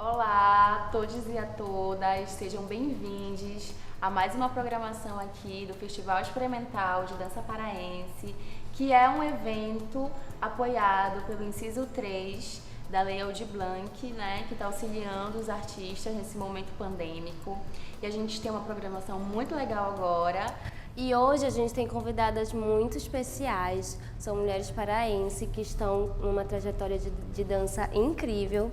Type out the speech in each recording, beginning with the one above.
Olá a todos e a todas, sejam bem-vindos a mais uma programação aqui do Festival Experimental de Dança Paraense, que é um evento apoiado pelo Inciso 3 da Lei Aldir Blanc, né, que está auxiliando os artistas nesse momento pandêmico. E a gente tem uma programação muito legal agora. E hoje a gente tem convidadas muito especiais, são mulheres paraenses que estão numa trajetória de dança incrível.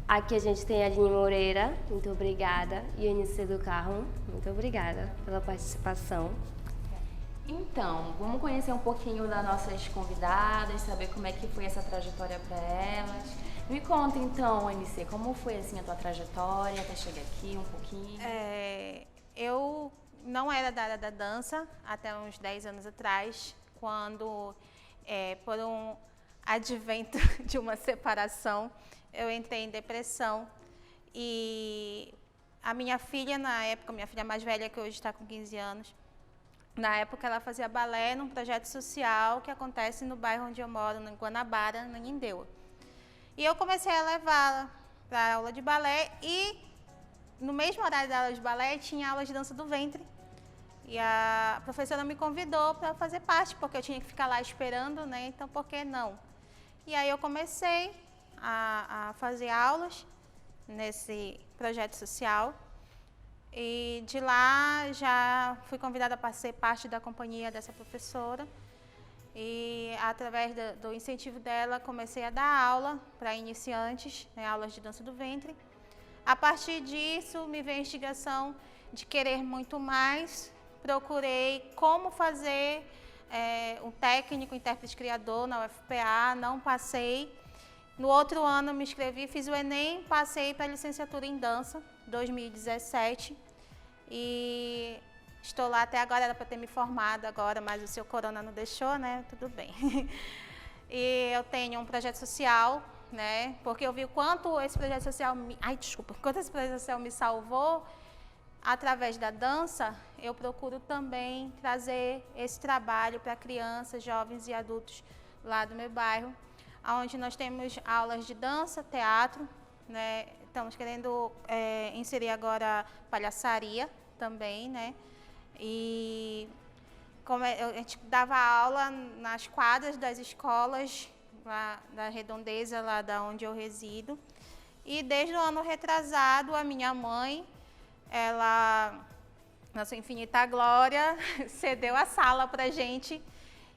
Aqui a gente tem a Aline Moreira, muito obrigada, e a Eunice do Carmo, muito obrigada pela participação. Então, vamos conhecer um pouquinho das nossas convidadas, saber como é que foi essa trajetória para elas. Me conta então, Eunice, como foi assim a tua trajetória até chegar aqui um pouquinho? Eu não era da área da dança até uns 10 anos atrás, quando, por um advento de uma separação, eu entrei em depressão. E a minha filha, na época, minha filha mais velha, que hoje está com 15 anos, na época ela fazia balé num projeto social que acontece no bairro onde eu moro, em Guanabara, na Nindeua. E eu comecei a levá-la para a aula de balé e no mesmo horário da aula de balé tinha aula de dança do ventre. E a professora me convidou para fazer parte, porque eu tinha que ficar lá esperando, né? Então, por que não? E aí eu comecei a fazer aulas nesse projeto social. E de lá já fui convidada para ser parte da companhia dessa professora. E através do incentivo dela, comecei a dar aula para iniciantes, né, aulas de dança do ventre. A partir disso, me veio a instigação de querer muito mais. Procurei como fazer um técnico intérprete criador na UFPA, não passei. No outro ano me inscrevi, fiz o Enem, passei para a licenciatura em dança, 2017. E estou lá até agora, era para ter me formado agora, mas o seu corona não deixou, né? Tudo bem. E eu tenho um projeto social, né? Porque eu vi o quanto esse projeto social me salvou. Através da dança, eu procuro também trazer esse trabalho para crianças, jovens e adultos lá do meu bairro, onde nós temos aulas de dança, teatro, né? Estamos querendo inserir agora palhaçaria também, né? E a gente dava aula nas quadras das escolas lá da Redondeza, lá da onde eu resido. E desde o ano retrasado, a minha mãe, ela, na sua infinita glória, cedeu a sala para a gente.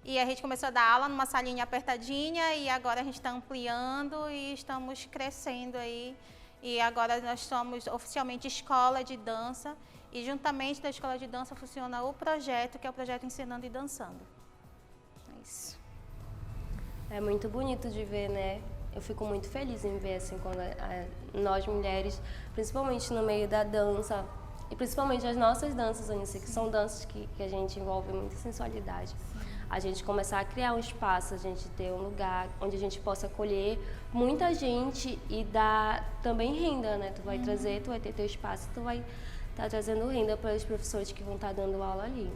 E a gente começou a dar aula numa salinha apertadinha e agora a gente está ampliando e estamos crescendo aí. E agora nós somos oficialmente escola de dança e juntamente da escola de dança funciona o projeto, que é o projeto Ensinando e Dançando. É isso. É muito bonito de ver, né? Eu fico muito feliz em ver, assim, quando nós mulheres, principalmente no meio da dança, e principalmente as nossas danças, Anice, que são danças que a gente envolve muita sensualidade. Sim. A gente começar a criar um espaço, a gente ter um lugar onde a gente possa acolher muita gente e dar também renda, né? Tu vai trazer, tu vai ter teu espaço, tu vai estar trazendo renda para os professores que vão estar dando aula ali.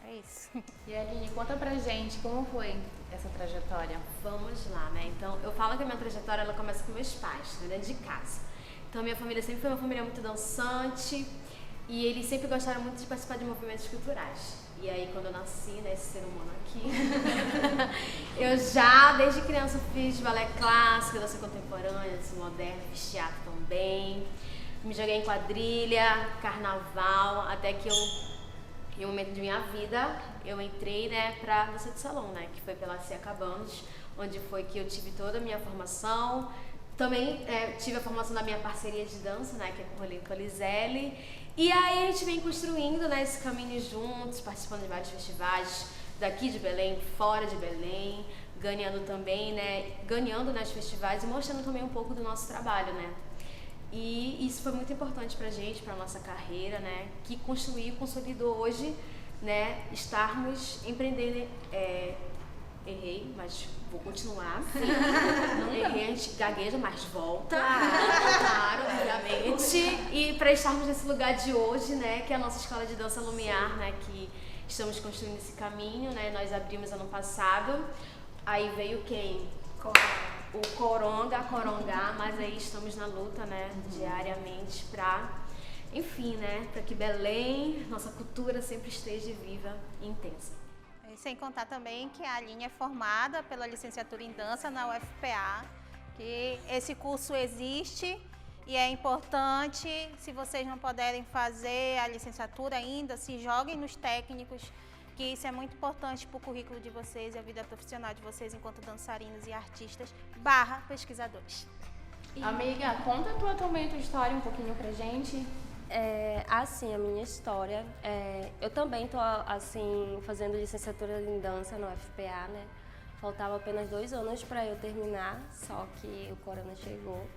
É isso. E Aline, conta pra gente como foi essa trajetória. Vamos lá, né? Então, eu falo que a minha trajetória ela começa com meus pais, né, dentro de casa. Então, minha família sempre foi uma família muito dançante e eles sempre gostaram muito de participar de movimentos culturais. E aí, quando eu nasci, né, esse ser humano aqui, eu já, desde criança, fiz balé clássico, dança contemporânea, dança moderna, fiz teatro também. Me joguei em quadrilha, carnaval, até que em um momento de minha vida, eu entrei, né, para dança de salão, né, que foi pela Cia Cabanos, onde foi que eu tive toda a minha formação. Também tive a formação da minha parceria de dança, né, que é com o Rolinho Polizelli. E aí a gente vem construindo, né, esse caminho juntos, participando de vários festivais daqui de Belém, fora de Belém, ganhando também, né, nos festivais e mostrando também um pouco do nosso trabalho, né. E isso foi muito importante pra gente, pra nossa carreira, né, que construiu e consolidou hoje, né, estarmos empreendendo. Errei, mas vou continuar. Não errei, a gente gagueja, mas volta. Claro, obviamente. E para estarmos nesse lugar de hoje, né, que é a nossa escola de dança Lumiar, né, que estamos construindo esse caminho, né, nós abrimos ano passado. Aí veio quem? o coronga, corongar, mas aí estamos na luta, né, diariamente para, enfim, né, para que Belém, nossa cultura sempre esteja viva e intensa. E sem contar também que a Aline é formada pela licenciatura em dança na UFPA, que esse curso existe e é importante. Se vocês não puderem fazer a licenciatura ainda, se joguem nos técnicos, que isso é muito importante para o currículo de vocês e a vida profissional de vocês enquanto dançarinos e artistas / pesquisadores. Amiga, conta também a tua história um pouquinho pra gente. Assim, a minha história, eu também estou assim, fazendo licenciatura em dança no UFPA, né? Faltava apenas 2 anos para eu terminar, só que o corona chegou.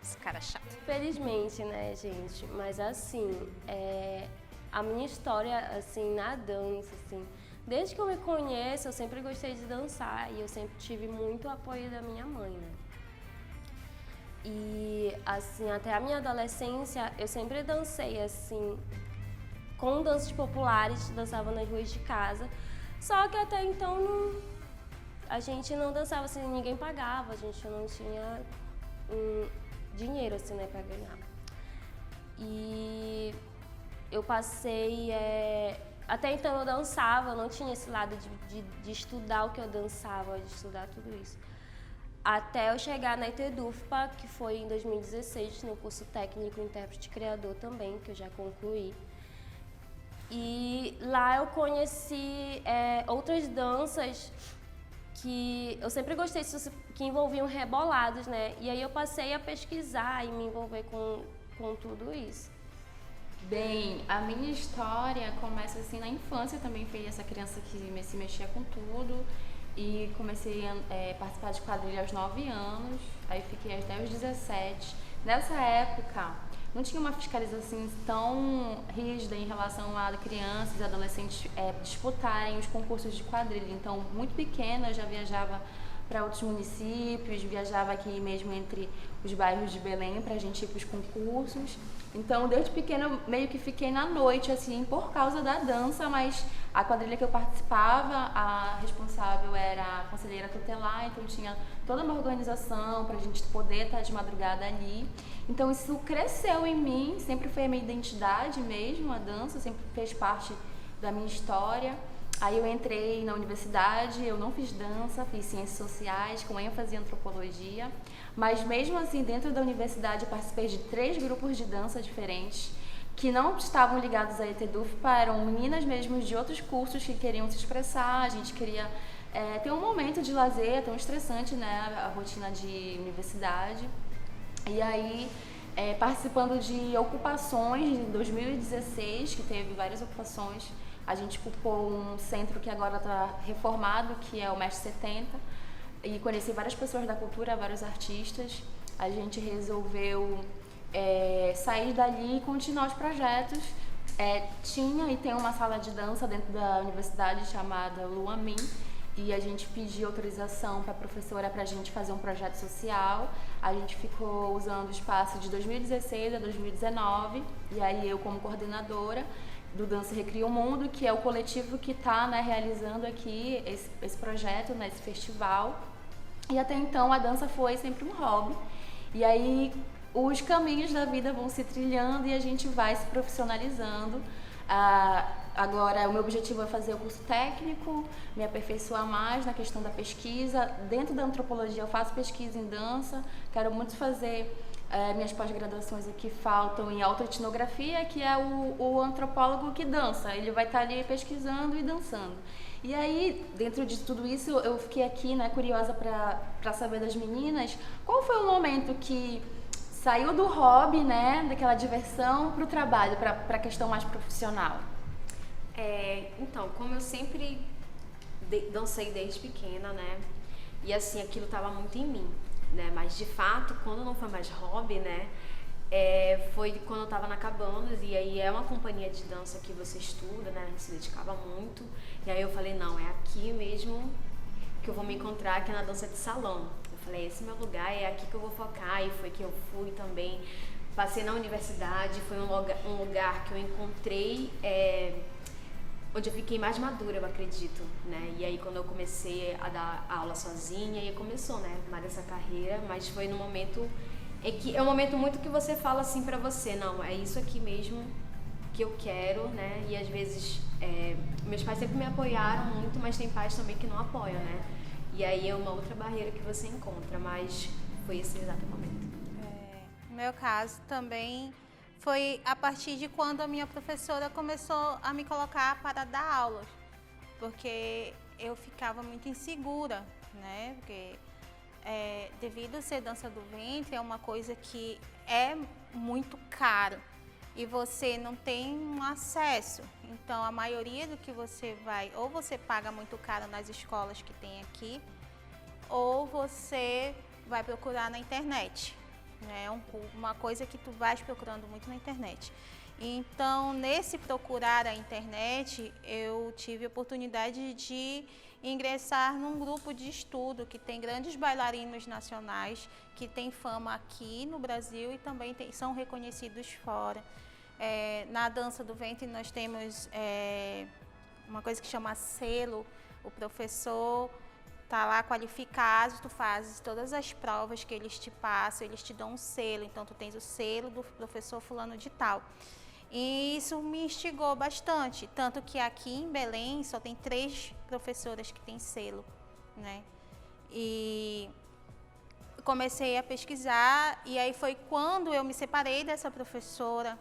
Esse cara é chato. Felizmente, né, gente? Mas assim, a minha história, assim, na dança, assim, desde que eu me conheço, eu sempre gostei de dançar e eu sempre tive muito apoio da minha mãe, né? E, assim, até a minha adolescência, eu sempre dancei, assim, com danças populares, dançava nas ruas de casa. Só que até então a gente não dançava, assim, ninguém pagava, a gente não tinha dinheiro, assim, né, pra ganhar. E eu passei, até então eu dançava, eu não tinha esse lado de estudar o que eu dançava, de estudar tudo isso. Até eu chegar na ETEDUFPA, que foi em 2016, no curso técnico intérprete criador também, que eu já concluí. E lá eu conheci outras danças que eu sempre gostei, que envolviam rebolados, né? E aí eu passei a pesquisar e me envolver com tudo isso. Bem, a minha história começa assim na infância, eu também fui essa criança que se mexia com tudo. E comecei a participar de quadrilha aos 9 anos, aí fiquei até os 17. Nessa época, não tinha uma fiscalização tão rígida em relação a crianças e adolescentes disputarem os concursos de quadrilha. Então, muito pequena, eu já viajava para outros municípios, viajava aqui mesmo entre os bairros de Belém para a gente ir para os concursos. Então, desde pequena, eu meio que fiquei na noite, assim, por causa da dança, mas a quadrilha que eu participava, a responsável era a conselheira tutelar, então tinha toda uma organização para a gente poder estar de madrugada ali. Então, isso cresceu em mim, sempre foi a minha identidade mesmo, a dança, sempre fez parte da minha história. Aí eu entrei na universidade, eu não fiz dança, fiz ciências sociais, com ênfase em antropologia, mas mesmo assim dentro da universidade eu participei de 3 grupos de dança diferentes, que não estavam ligados à ETEDUFPA, eram meninas mesmo de outros cursos que queriam se expressar, a gente queria ter um momento de lazer, tão estressante, né, a rotina de universidade. E aí, participando de ocupações em 2016, que teve várias ocupações, a gente ocupou um centro que agora está reformado, que é o Mestre 70, e conheci várias pessoas da cultura, vários artistas. A gente resolveu sair dali e continuar os projetos. Tinha e tem uma sala de dança dentro da universidade chamada Luamin, e a gente pediu autorização para a professora para a gente fazer um projeto social. A gente ficou usando o espaço de 2016 a 2019, e aí eu como coordenadora do Dança Recria o Mundo, que é o coletivo que está, né, realizando aqui esse projeto, né, esse festival. E até então a dança foi sempre um hobby. E aí os caminhos da vida vão se trilhando e a gente vai se profissionalizando. Agora o meu objetivo é fazer o curso técnico, me aperfeiçoar mais na questão da pesquisa. Dentro da antropologia eu faço pesquisa em dança, quero muito fazer minhas pós-graduações aqui faltam em autoetnografia, que é o antropólogo que dança, ele vai estar ali pesquisando e dançando. E aí, dentro de tudo isso, eu fiquei aqui, né, curiosa para saber das meninas, qual foi o momento que saiu do hobby, né, daquela diversão, para o trabalho, para a questão mais profissional? Então, como eu sempre dancei desde pequena, né, e assim, aquilo estava muito em mim. Né? Mas de fato, quando não foi mais hobby, né, foi quando eu estava na Cabanos, e aí é uma companhia de dança que você estuda, né, a gente se dedicava muito, e aí eu falei, não, é aqui mesmo que eu vou me encontrar, aqui na dança de salão. Eu falei, esse é meu lugar, é aqui que eu vou focar, e foi que eu fui também, passei na universidade, foi um lugar que eu encontrei onde eu fiquei mais madura, eu acredito, né? E aí quando eu comecei a dar aula sozinha, aí começou, né, mais essa carreira, mas foi no momento é um momento muito que você fala assim pra você, não, é isso aqui mesmo que eu quero, né? E às vezes meus pais sempre me apoiaram muito, mas tem pais também que não apoiam, né? E aí é uma outra barreira que você encontra, mas foi esse exato momento. No meu caso também foi a partir de quando a minha professora começou a me colocar para dar aulas, porque eu ficava muito insegura, né? Porque devido a ser dança do ventre, é uma coisa que é muito caro e você não tem um acesso. Então, a maioria do que você vai, ou você paga muito caro nas escolas que tem aqui, ou você vai procurar na internet. É uma coisa que tu vais procurando muito na internet. Então, nesse procurar a internet, eu tive a oportunidade de ingressar num grupo de estudo que tem grandes bailarinos nacionais, que tem fama aqui no Brasil e também são reconhecidos fora. Na dança do ventre nós temos uma coisa que chama selo. O professor está lá qualificado, tu fazes todas as provas que eles te passam, eles te dão um selo, então tu tens o selo do professor fulano de tal. E isso me instigou bastante, tanto que aqui em Belém só tem 3 professoras que têm selo, né? E comecei a pesquisar e aí foi quando eu me separei dessa professora,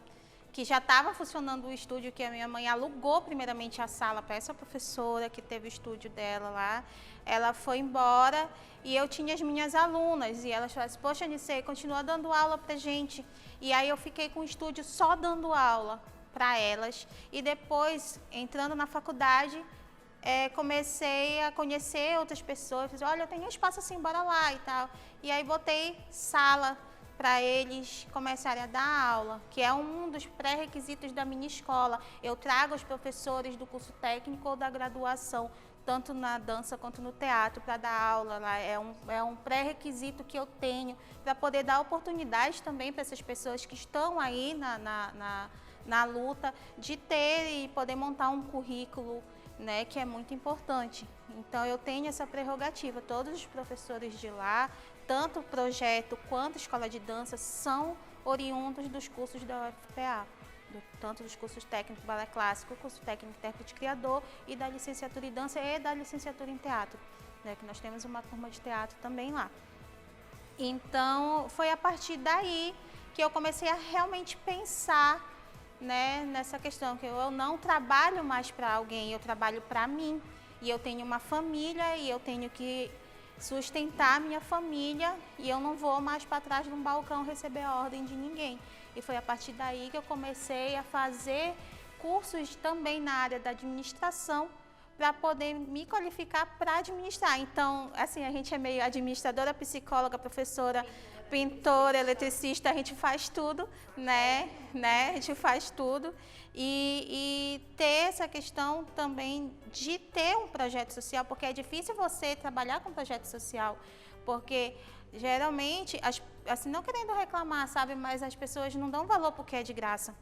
que já estava funcionando o estúdio, que a minha mãe alugou primeiramente a sala para essa professora, que teve o estúdio dela lá. Ela foi embora e eu tinha as minhas alunas e elas falaram assim, poxa, Anice, continua dando aula pra gente. E aí eu fiquei com o estúdio só dando aula para elas e depois, entrando na faculdade, comecei a conhecer outras pessoas, falei, olha, eu tenho um espaço assim, bora lá e tal. E aí botei sala para eles começarem a dar aula, que é um dos pré-requisitos da minha escola. Eu trago os professores do curso técnico ou da graduação, tanto na dança quanto no teatro, para dar aula lá. É um pré-requisito que eu tenho para poder dar oportunidade também para essas pessoas que estão aí na luta de ter e poder montar um currículo, né, que é muito importante. Então, eu tenho essa prerrogativa. Todos os professores de lá, tanto o projeto quanto a escola de dança, são oriundos dos cursos da UFPA, tanto dos cursos técnico balé clássico, curso técnico intérprete criador e da licenciatura em dança e da licenciatura em teatro, né, que nós temos uma turma de teatro também lá. Então, foi a partir daí que eu comecei a realmente pensar, né, nessa questão, que eu não trabalho mais para alguém, eu trabalho para mim. E eu tenho uma família e eu tenho que sustentar a minha família e eu não vou mais para trás de um balcão receber ordem de ninguém. E foi a partir daí que eu comecei a fazer cursos também na área da administração para poder me qualificar para administrar. Então, assim, a gente é meio administradora, psicóloga, professora, pintora, eletricista, a gente faz tudo, né? A gente faz tudo. E ter essa questão também de ter um projeto social, porque é difícil você trabalhar com projeto social, porque geralmente, assim, não querendo reclamar, sabe, mas as pessoas não dão valor porque é de graça.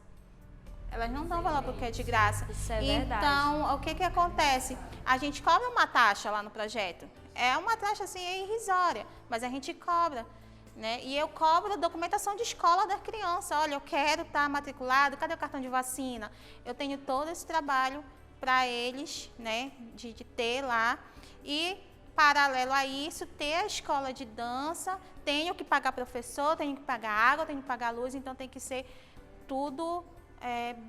Elas não dão valor porque é de graça. Isso é verdade. Então, o que acontece? A gente cobra uma taxa lá no projeto. É uma taxa assim irrisória, mas a gente cobra, né? E eu cobro documentação de escola da criança. Olha, eu quero estar matriculado, cadê o cartão de vacina? Eu tenho todo esse trabalho para eles, né, de ter lá. E, paralelo a isso, ter a escola de dança, tenho que pagar professor, tenho que pagar água, tenho que pagar luz, então tem que ser tudo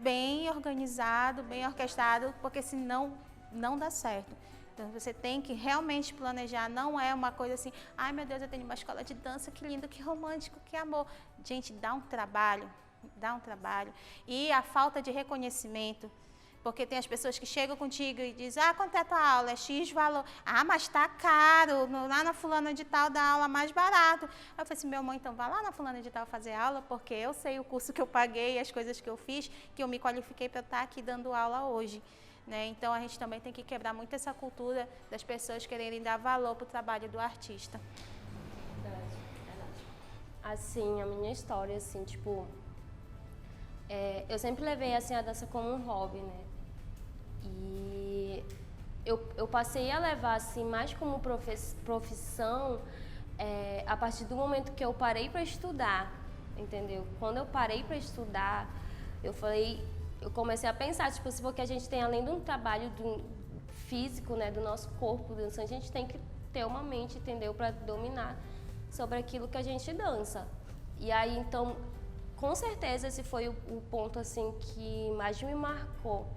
bem organizado, bem orquestrado, porque senão não dá certo. Então, você tem que realmente planejar, não é uma coisa assim, ai meu Deus, eu tenho uma escola de dança, que lindo, que romântico, que amor. Gente, dá um trabalho. E a falta de reconhecimento, porque tem as pessoas que chegam contigo e dizem, quanto é a tua aula? É X valor. Mas tá caro, lá na fulana de tal dá aula mais barato. Aí eu falei assim, meu irmão, então vai lá na fulana de tal fazer aula, porque eu sei o curso que eu paguei, as coisas que eu fiz, que eu me qualifiquei para estar aqui dando aula hoje. Né? Então, a gente também tem que quebrar muito essa cultura das pessoas quererem dar valor para o trabalho do artista. Verdade. Assim, a minha história, assim, tipo... eu sempre levei, assim, a dança como um hobby, né? E eu passei a levar assim mais como profissão a partir do momento que eu parei para estudar, entendeu? Quando eu parei para estudar, eu comecei a pensar, tipo, se porque a gente tem além de um trabalho físico, né, do nosso corpo dançante, a gente tem que ter uma mente, entendeu, para dominar sobre aquilo que a gente dança. E aí, então, com certeza esse foi o ponto assim que mais me marcou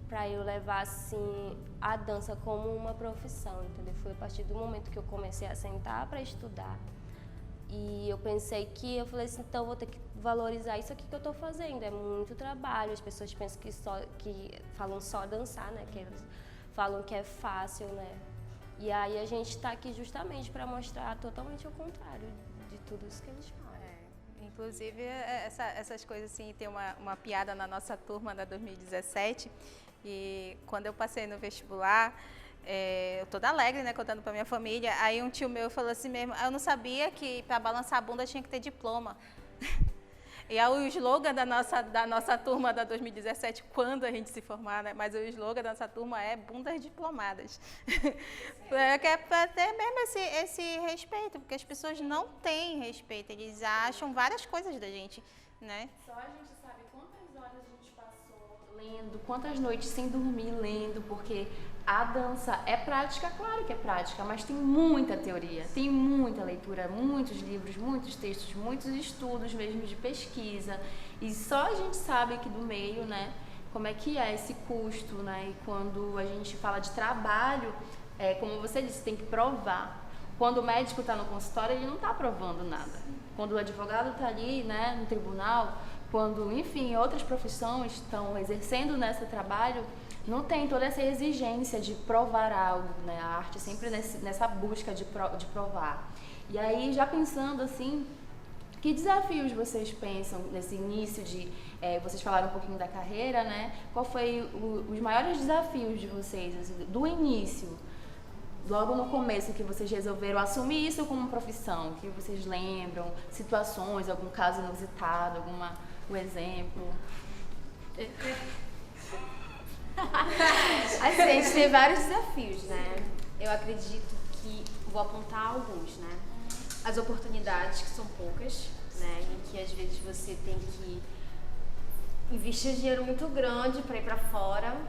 para eu levar assim a dança como uma profissão, entendeu? Foi a partir do momento que eu comecei a sentar para estudar. E eu falei assim, então eu vou ter que valorizar isso aqui que eu estou fazendo, é muito trabalho, as pessoas pensam que falam só dançar, né, que eles falam que é fácil, né, e aí a gente está aqui justamente para mostrar totalmente o contrário de tudo isso que eles falam. Inclusive, essas coisas assim, tem uma piada na nossa turma da 2017, e quando eu passei no vestibular, eu toda alegre, né, contando pra minha família, aí um tio meu falou assim mesmo, eu não sabia que para balançar a bunda tinha que ter diploma. E aí o slogan da nossa turma da 2017, quando a gente se formar, né, mas o slogan da nossa turma é bundas diplomadas. Que é para ter mesmo esse respeito, porque as pessoas não têm respeito, eles acham várias coisas da gente, né? Só a gente sabe quantas horas a gente passou lendo, quantas noites sem dormir lendo, porque a dança é prática, claro que é prática, mas tem muita teoria, tem muita leitura, muitos livros, muitos textos, muitos estudos mesmo de pesquisa. E só a gente sabe aqui do meio, né, como é que é esse custo, né? E quando a gente fala de trabalho, como você disse, tem que provar. Quando o médico está no consultório, ele não está provando nada. Quando o advogado está ali, né, no tribunal, quando, enfim, outras profissões estão exercendo nesse trabalho, não tem toda essa exigência de provar algo, né? A arte sempre nessa busca de provar. E aí, já pensando assim, que desafios vocês pensam nesse início de... vocês falaram um pouquinho da carreira, né? Qual foi os maiores desafios de vocês, assim, do início? Logo no começo que vocês resolveram assumir isso como profissão, que vocês lembram, situações, algum caso inusitado, um exemplo? Assim, a gente tem vários desafios, né? Eu acredito que vou apontar alguns, né? As oportunidades, que são poucas, né? E que às vezes você tem que investir dinheiro muito grande para ir para fora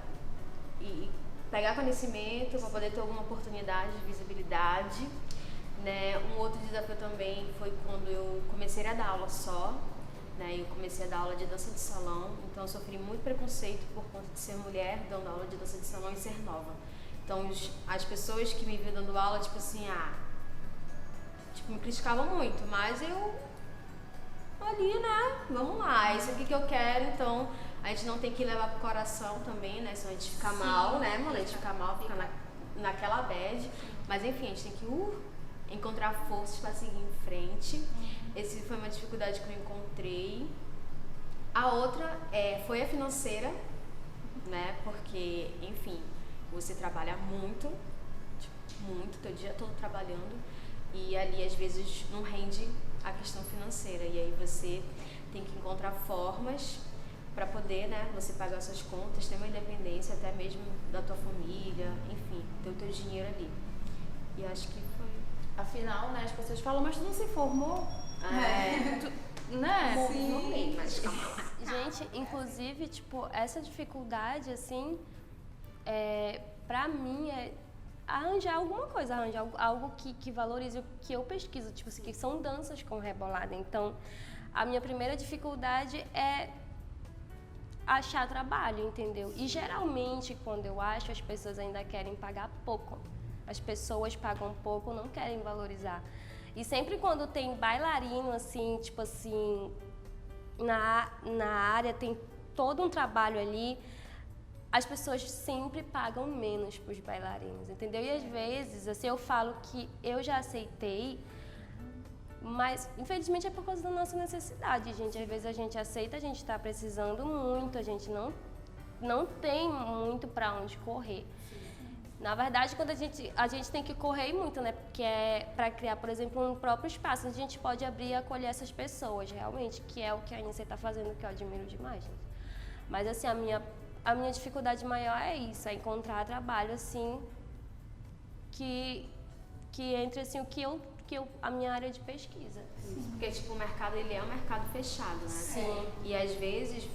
e pegar conhecimento para poder ter alguma oportunidade de visibilidade, né? Um outro desafio também foi quando eu comecei a dar aula só, né? Eu comecei a dar aula de dança de salão, então eu sofri muito preconceito por conta de ser mulher dando aula de dança de salão e ser nova. Então as pessoas que me viam dando aula, tipo assim, me criticavam muito, mas eu ali, né, vamos lá, é isso aqui que eu quero, então a gente não tem que levar pro coração também, né, senão a gente fica mal, né, mano, a gente fica mal, fica naquela bad, mas enfim, a gente tem que encontrar forças para seguir em frente. Essa foi uma dificuldade que eu encontrei. A outra foi a financeira, né, porque, enfim, você trabalha muito, teu dia todo trabalhando, e ali às vezes não rende a questão financeira, e aí você tem que encontrar formas para poder, né, você pagar suas contas, ter uma independência até mesmo da tua família, enfim, ter o teu dinheiro ali. E acho que foi... Afinal, né, as pessoas falam, mas tu não se formou? Né? Sim. Mas calma lá. Gente, inclusive, tipo, essa dificuldade, assim, pra mim é arranjar alguma coisa, arranjar algo que valorize o que eu pesquiso, tipo assim, que são danças com rebolada. Então, a minha primeira dificuldade é achar trabalho, entendeu? E geralmente, quando eu acho, as pessoas ainda querem pagar pouco. As pessoas pagam pouco, não querem valorizar. E sempre quando tem bailarino, assim, tipo assim, na área, tem todo um trabalho ali, as pessoas sempre pagam menos para os bailarinos, entendeu? E às vezes, assim, eu falo que eu já aceitei, mas infelizmente é por causa da nossa necessidade, gente. Às vezes a gente aceita, a gente está precisando muito, a gente não tem muito para onde correr. Na verdade, quando a gente tem que correr muito, né? Porque é para criar, por exemplo, um próprio espaço, a gente pode abrir e acolher essas pessoas, realmente, que é o que a Anícia está fazendo, que eu admiro demais, gente. Mas, assim, a minha dificuldade maior é isso, é encontrar trabalho assim que entre assim a minha área de pesquisa. Porque tipo, o mercado ele é um mercado fechado, né? Sim. E às vezes,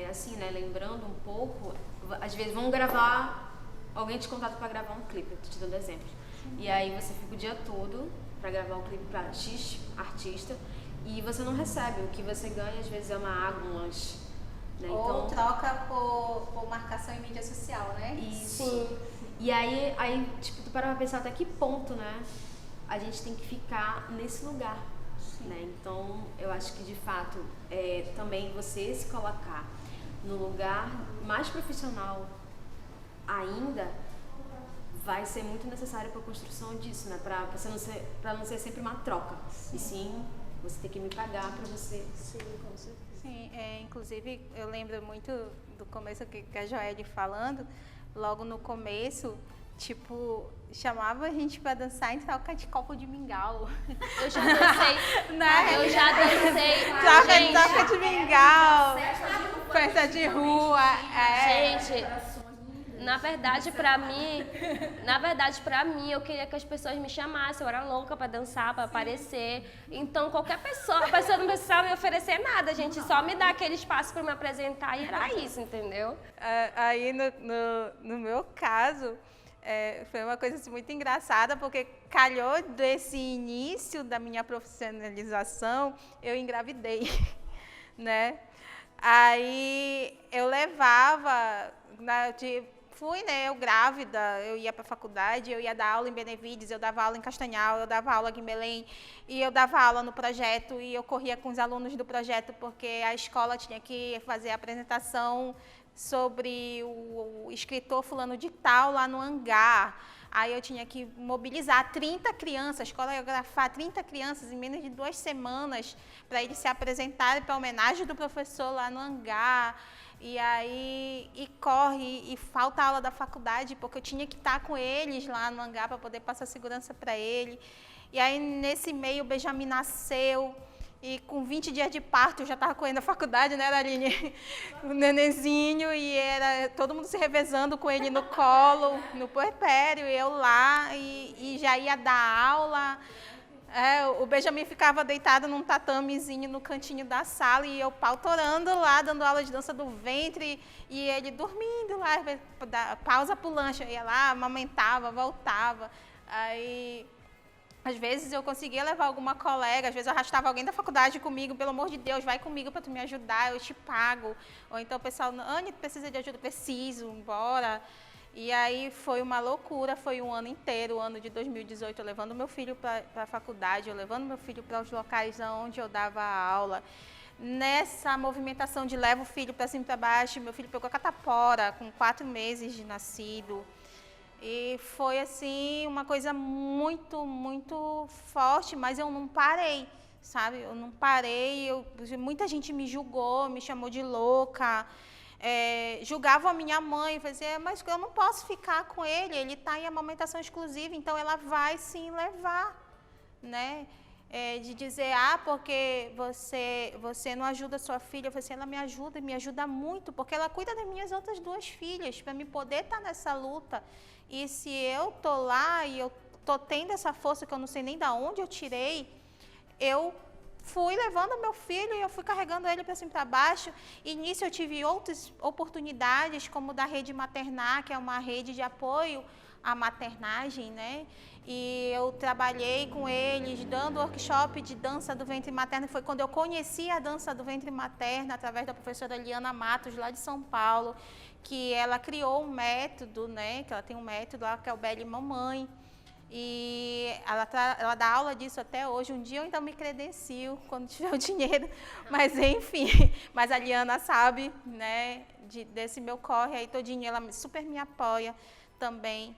assim, né, lembrando um pouco, às vezes vão gravar, alguém te contrata para gravar um clipe, eu tô te dando exemplos. E aí você fica o dia todo para gravar um clipe para X artista e você não recebe. O que você ganha às vezes é uma água, um lanche. Né? Ou troca por marcação em mídia social, né? Isso. Sim. E aí tipo, tu para pensar até que ponto, né? A gente tem que ficar nesse lugar. Né? Então, eu acho que de fato, também você se colocar no lugar mais profissional ainda vai ser muito necessário para a construção disso, né? Para não ser sempre uma troca. Sim. E sim, você tem que me pagar para você. Sim, com certeza. Sim, inclusive eu lembro muito do começo que a Joelle falando, logo no começo, tipo, chamava a gente pra dançar em troca de copo de mingau. Eu já dancei, Né? eu já dancei, Troca de mingau, festa de rua. Gente, na verdade pra mim, eu queria que as pessoas me chamassem, eu era louca pra dançar, pra aparecer. Então a pessoa não precisava me oferecer nada, a gente só me dá aquele espaço pra me apresentar e era isso, entendeu? Aí no meu caso, foi uma coisa assim, muito engraçada, porque calhou desse início da minha profissionalização, eu engravidei, né? Aí eu levava, fui, né, eu grávida, eu ia para a faculdade, eu ia dar aula em Benevides, eu dava aula em Castanhal, eu dava aula aqui em Belém, e eu dava aula no projeto, e eu corria com os alunos do projeto, porque a escola tinha que fazer a apresentação sobre o escritor fulano de tal lá no hangar. Aí eu tinha que mobilizar 30 crianças, a escola ia grafar 30 crianças em menos de 2 semanas para eles se apresentarem para a homenagem do professor lá no hangar. E aí, e falta a aula da faculdade, porque eu tinha que estar com eles lá no hangar para poder passar segurança para ele. E aí, nesse meio, o Benjamin nasceu. E com 20 dias de parto, eu já estava correndo a faculdade, né, Aline? O nenenzinho, e era todo mundo se revezando com ele no colo, no puerpério, e eu lá, e já ia dar aula. O Benjamin ficava deitado num tatamezinho no cantinho da sala, e eu pautorando lá, dando aula de dança do ventre, e ele dormindo lá, pausa pro lanche, eu ia lá, amamentava, voltava. Aí... Às vezes eu conseguia levar alguma colega, às vezes eu arrastava alguém da faculdade comigo, pelo amor de Deus, vai comigo para tu me ajudar, eu te pago. Ou então o pessoal, Anny, precisa de ajuda? Preciso, bora. E aí foi uma loucura, foi um ano inteiro, o ano de 2018, eu levando meu filho para a faculdade, eu levando meu filho para os locais onde eu dava aula. Nessa movimentação de levo o filho para cima e para baixo, meu filho pegou catapora com 4 meses de nascido. E foi, assim, uma coisa muito, muito forte, mas eu não parei, sabe? Eu não parei, muita gente me julgou, me chamou de louca, julgavam a minha mãe, fazia, mas eu não posso ficar com ele está em amamentação exclusiva, então ela vai sim levar, né? De dizer, porque você não ajuda a sua filha, ela me ajuda muito, porque ela cuida das minhas outras 2 filhas, para me poder estar nessa luta. E se eu tô lá e eu tô tendo essa força que eu não sei nem de onde eu tirei, eu fui levando meu filho e eu fui carregando ele para cima e para baixo. E nisso eu tive outras oportunidades, como da Rede Maternar, que é uma rede de apoio à maternagem, né? E eu trabalhei com eles, dando workshop de dança do ventre materno. Foi quando eu conheci a dança do ventre materno, através da professora Liana Matos, lá de São Paulo, que ela criou um método, né? Que ela tem um método lá, que é o Belle Mamãe. E ela dá aula disso até hoje. Um dia eu ainda me credencio, quando tiver o dinheiro. Mas, enfim, mas a Liana sabe, né? Desse meu corre aí todinho, ela super me apoia também.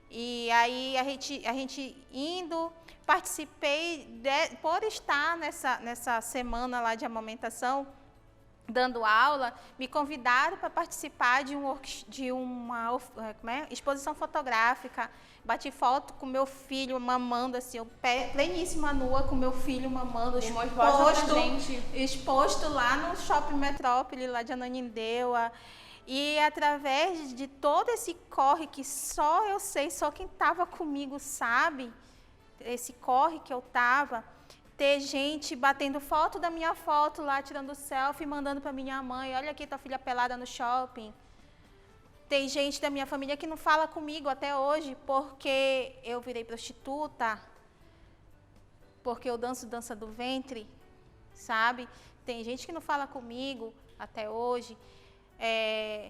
E aí a gente indo, participei, por estar nessa semana lá de amamentação, dando aula, me convidaram para participar de uma exposição fotográfica. Bati foto com meu filho mamando, assim, eu pleníssima nua com meu filho mamando, exposto lá no Shopping Metrópole, lá de Ananindeua. E através de todo esse corre que só eu sei, só quem estava comigo sabe, esse corre que eu estava, ter gente batendo foto da minha foto lá, tirando selfie, mandando para minha mãe, olha aqui tua filha pelada no shopping. Tem gente da minha família que não fala comigo até hoje porque eu virei prostituta, porque eu danço dança do ventre, sabe? Tem gente que não fala comigo até hoje.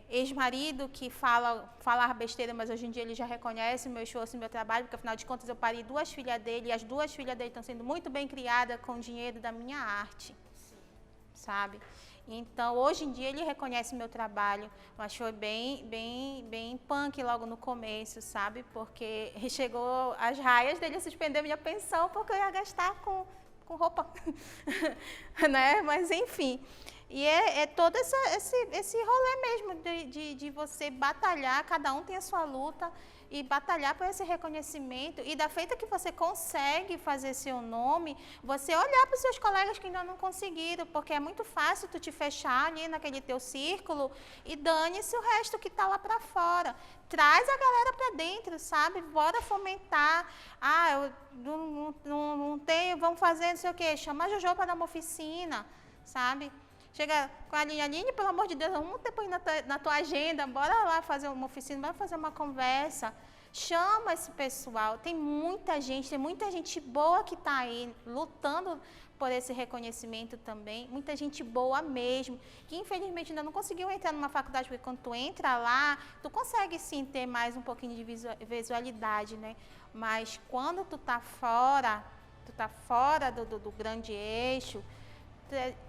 Ex-marido que fala besteira, mas hoje em dia ele já reconhece o meu esforço e meu trabalho, porque afinal de contas eu parei 2 filhas dele, e as 2 filhas dele estão sendo muito bem criadas com o dinheiro da minha arte, sabe? Então, hoje em dia ele reconhece o meu trabalho, mas foi bem punk logo no começo, sabe? Porque chegou as raias dele suspender minha pensão, porque eu ia gastar com roupa, né? Mas enfim... E é todo esse rolê mesmo de você batalhar, cada um tem a sua luta, e batalhar por esse reconhecimento. E da feita que você consegue fazer seu nome, você olhar para os seus colegas que ainda não conseguiram, porque é muito fácil tu te fechar ali naquele teu círculo e dane-se o resto que está lá para fora. Traz a galera para dentro, sabe? Bora fomentar. Eu não tenho, vamos fazer não sei o quê. Chama a Jojo para dar uma oficina, sabe? Chega com a Aline, pelo amor de Deus, vamos ter na tua agenda, bora lá fazer uma oficina, bora fazer uma conversa. Chama esse pessoal, tem muita gente boa que está aí lutando por esse reconhecimento também, muita gente boa mesmo, que infelizmente ainda não conseguiu entrar numa faculdade, porque quando tu entra lá, tu consegue sim ter mais um pouquinho de visualidade, né? Mas quando tu tá fora do grande eixo,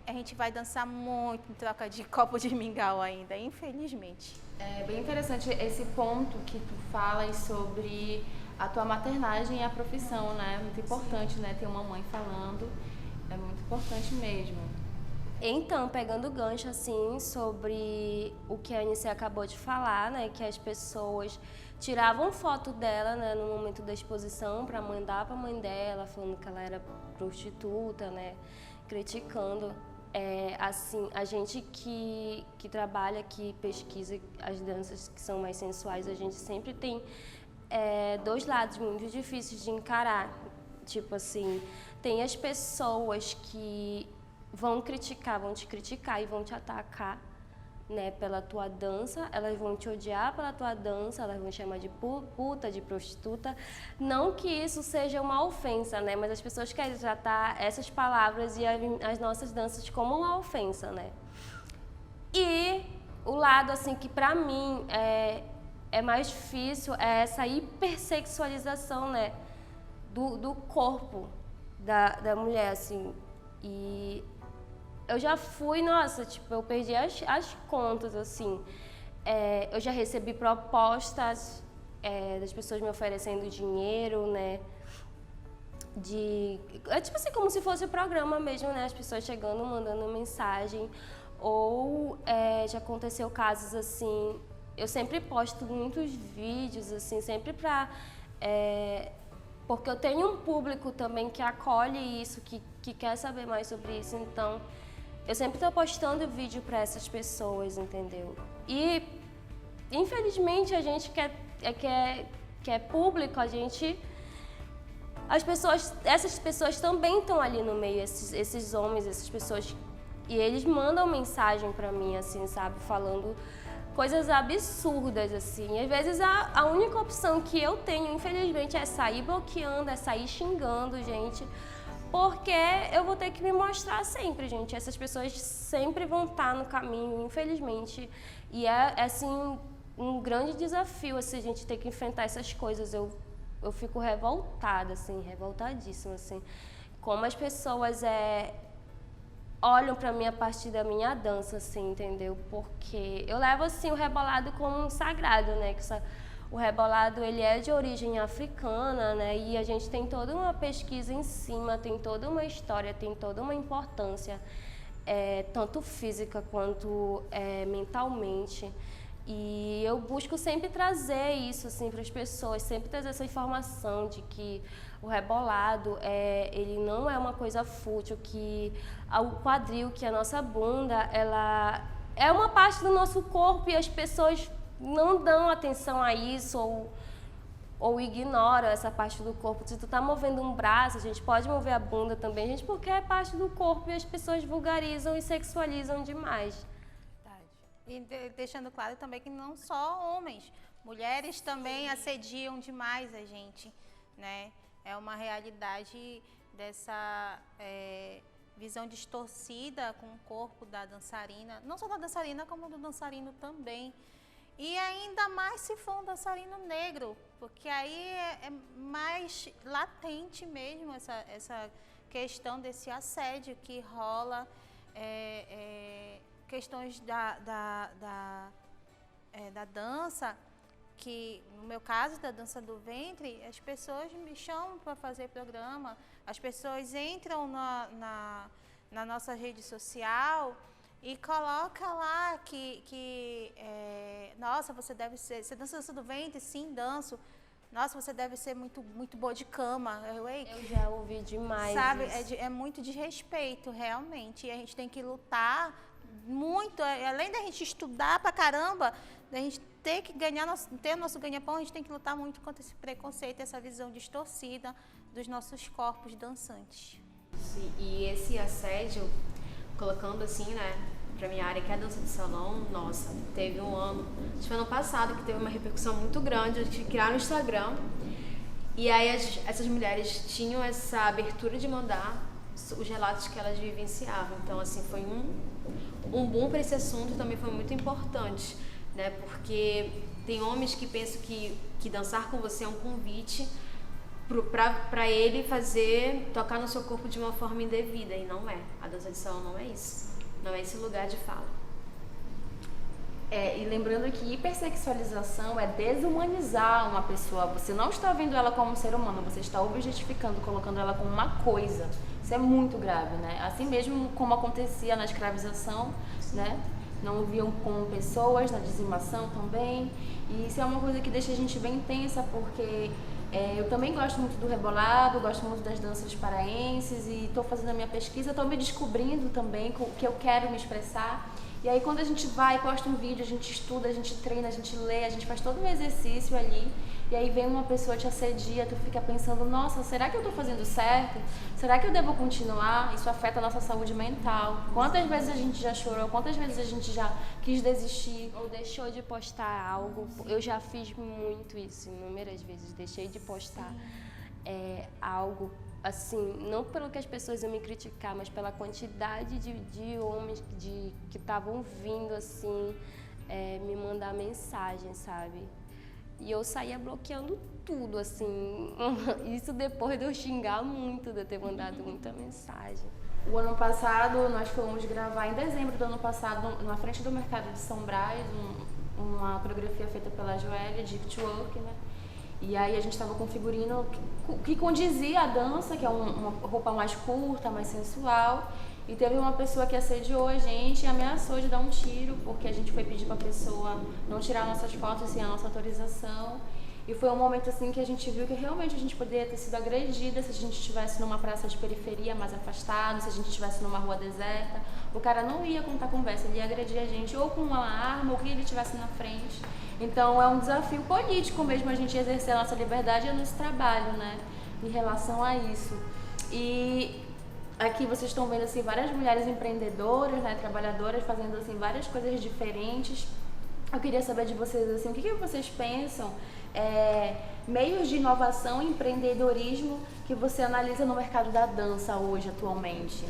a gente vai dançar muito em troca de copo de mingau ainda, infelizmente. É bem interessante esse ponto que tu falas sobre a tua maternagem e a profissão, né? Muito importante, né? Ter uma mãe falando, é muito importante mesmo. Então, pegando o gancho, assim, sobre o que a Anice acabou de falar, né? Que as pessoas tiravam foto dela, né? No momento da exposição, para mandar para a mãe dela, falando que ela era prostituta, né? Criticando. Assim, a gente que trabalha, que pesquisa as danças que são mais sensuais, a gente sempre tem 2 lados muito difíceis de encarar. Tipo assim, tem as pessoas que vão te criticar e vão te atacar, né, pela tua dança, elas vão te odiar pela tua dança, elas vão te chamar de puta, de prostituta. Não que isso seja uma ofensa, né, mas as pessoas querem tratar essas palavras e as nossas danças como uma ofensa, né. E o lado, assim, que pra mim é mais difícil é essa hipersexualização, né, do corpo da mulher, assim. E eu já fui, nossa, tipo, eu perdi as contas, assim. Eu já recebi propostas das pessoas me oferecendo dinheiro, né? Tipo assim, como se fosse programa mesmo, né? As pessoas chegando, mandando mensagem. Ou já aconteceu casos, assim... Eu sempre posto muitos vídeos, assim, sempre pra... porque eu tenho um público também que acolhe isso, que quer saber mais sobre isso, então... Eu sempre estou postando vídeo para essas pessoas, entendeu? E, infelizmente, a gente que é público, essas pessoas também estão ali no meio, esses homens, essas pessoas, e eles mandam mensagem para mim, assim, sabe? Falando coisas absurdas, assim. E, às vezes, a única opção que eu tenho, infelizmente, é sair bloqueando, é sair xingando, gente. Porque eu vou ter que me mostrar sempre, gente. Essas pessoas sempre vão estar no caminho, infelizmente. E assim, um grande desafio, assim, a gente ter que enfrentar essas coisas. Eu fico revoltada, assim, revoltadíssima, assim. Como as pessoas olham pra mim a partir da minha dança, assim, entendeu? Porque eu levo, assim, o rebolado como um sagrado, né? O rebolado, ele é de origem africana, né? E a gente tem toda uma pesquisa em cima, tem toda uma história, tem toda uma importância, tanto física quanto mentalmente. E eu busco sempre trazer isso, assim, para as pessoas, sempre trazer essa informação de que o rebolado, ele não é uma coisa fútil, que o quadril, que a nossa bunda, ela é uma parte do nosso corpo e as pessoas não dão atenção a isso ou ignoram essa parte do corpo. Se tu tá movendo um braço, a gente pode mover a bunda também, gente, porque é parte do corpo e as pessoas vulgarizam e sexualizam demais. E deixando claro também que não só homens, mulheres também assediam demais a gente, né? É uma realidade dessa visão distorcida com o corpo da dançarina, não só da dançarina, como do dançarino também. E ainda mais se for um dançarino negro, porque aí é mais latente mesmo essa questão desse assédio que rola, questões da dança, que no meu caso da dança do ventre, as pessoas me chamam para fazer programa, as pessoas entram na nossa rede social e coloca lá que nossa, você dança do ventre? Sim, danço. Nossa, você deve ser muito, muito boa de cama. Eu já ouvi demais. Sabe, isso. É muito desrespeito, realmente. E a gente tem que lutar muito, além da gente estudar pra caramba, da gente ter que ter nosso ganha-pão, a gente tem que lutar muito contra esse preconceito, essa visão distorcida dos nossos corpos dançantes. Sim, e esse assédio, colocando assim, né, pra minha área, que é a dança de salão, nossa, teve um ano, acho que foi ano passado, que teve uma repercussão muito grande, a gente criaram um Instagram, e aí essas mulheres tinham essa abertura de mandar os relatos que elas vivenciavam. Então, assim, foi um boom para esse assunto, também foi muito importante, né, porque tem homens que pensam que dançar com você é um convite para ele tocar no seu corpo de uma forma indevida, e não é. A dança de salão não é isso. Não é esse lugar de fala. E lembrando que hipersexualização é desumanizar uma pessoa. Você não está vendo ela como um ser humano, você está objetificando, colocando ela como uma coisa. Isso é muito grave, né? Assim mesmo como acontecia na escravização, né? Não viam como pessoas, na dizimação também. E isso é uma coisa que deixa a gente bem tensa, porque eu também gosto muito do rebolado, gosto muito das danças paraenses e estou fazendo a minha pesquisa, estou me descobrindo também o que eu quero me expressar. E aí quando a gente vai, posta um vídeo, a gente estuda, a gente treina, a gente lê, a gente faz todo um exercício ali, e aí vem uma pessoa te assedia, tu fica pensando, nossa, será que eu estou fazendo certo? Será que eu devo continuar? Isso afeta a nossa saúde mental. Quantas vezes a gente já chorou? Quantas vezes a gente já quis desistir? Ou deixou de postar algo. Eu já fiz muito isso, inúmeras vezes. Deixei de postar algo, assim, não pelo que as pessoas iam me criticar, mas pela quantidade de homens que estavam vindo, assim, me mandar mensagem, sabe? E eu saía bloqueando tudo, assim. Isso depois de eu xingar muito, de eu ter mandado muita mensagem. O ano passado, nós fomos gravar, em dezembro do ano passado, na frente do mercado de São Brás, uma coreografia feita pela Joélia, de Work, né? E aí a gente estava com um figurino que condizia a dança, que é uma roupa mais curta, mais sensual. E teve uma pessoa que assediou a gente e ameaçou de dar um tiro, porque a gente foi pedir para a pessoa não tirar nossas fotos sem a nossa autorização. E foi um momento assim que a gente viu que realmente a gente poderia ter sido agredida se a gente estivesse numa praça de periferia mais afastado, se a gente estivesse numa rua deserta. O cara não ia contar conversa, ele ia agredir a gente ou com uma arma ou que ele estivesse na frente. Então é um desafio político mesmo a gente exercer a nossa liberdade e o nosso trabalho, né, em relação a isso. E aqui vocês estão vendo assim várias mulheres empreendedoras, né, trabalhadoras fazendo assim várias coisas diferentes. Eu queria saber de vocês assim, o que vocês pensam, meios de inovação e empreendedorismo que você analisa no mercado da dança hoje atualmente?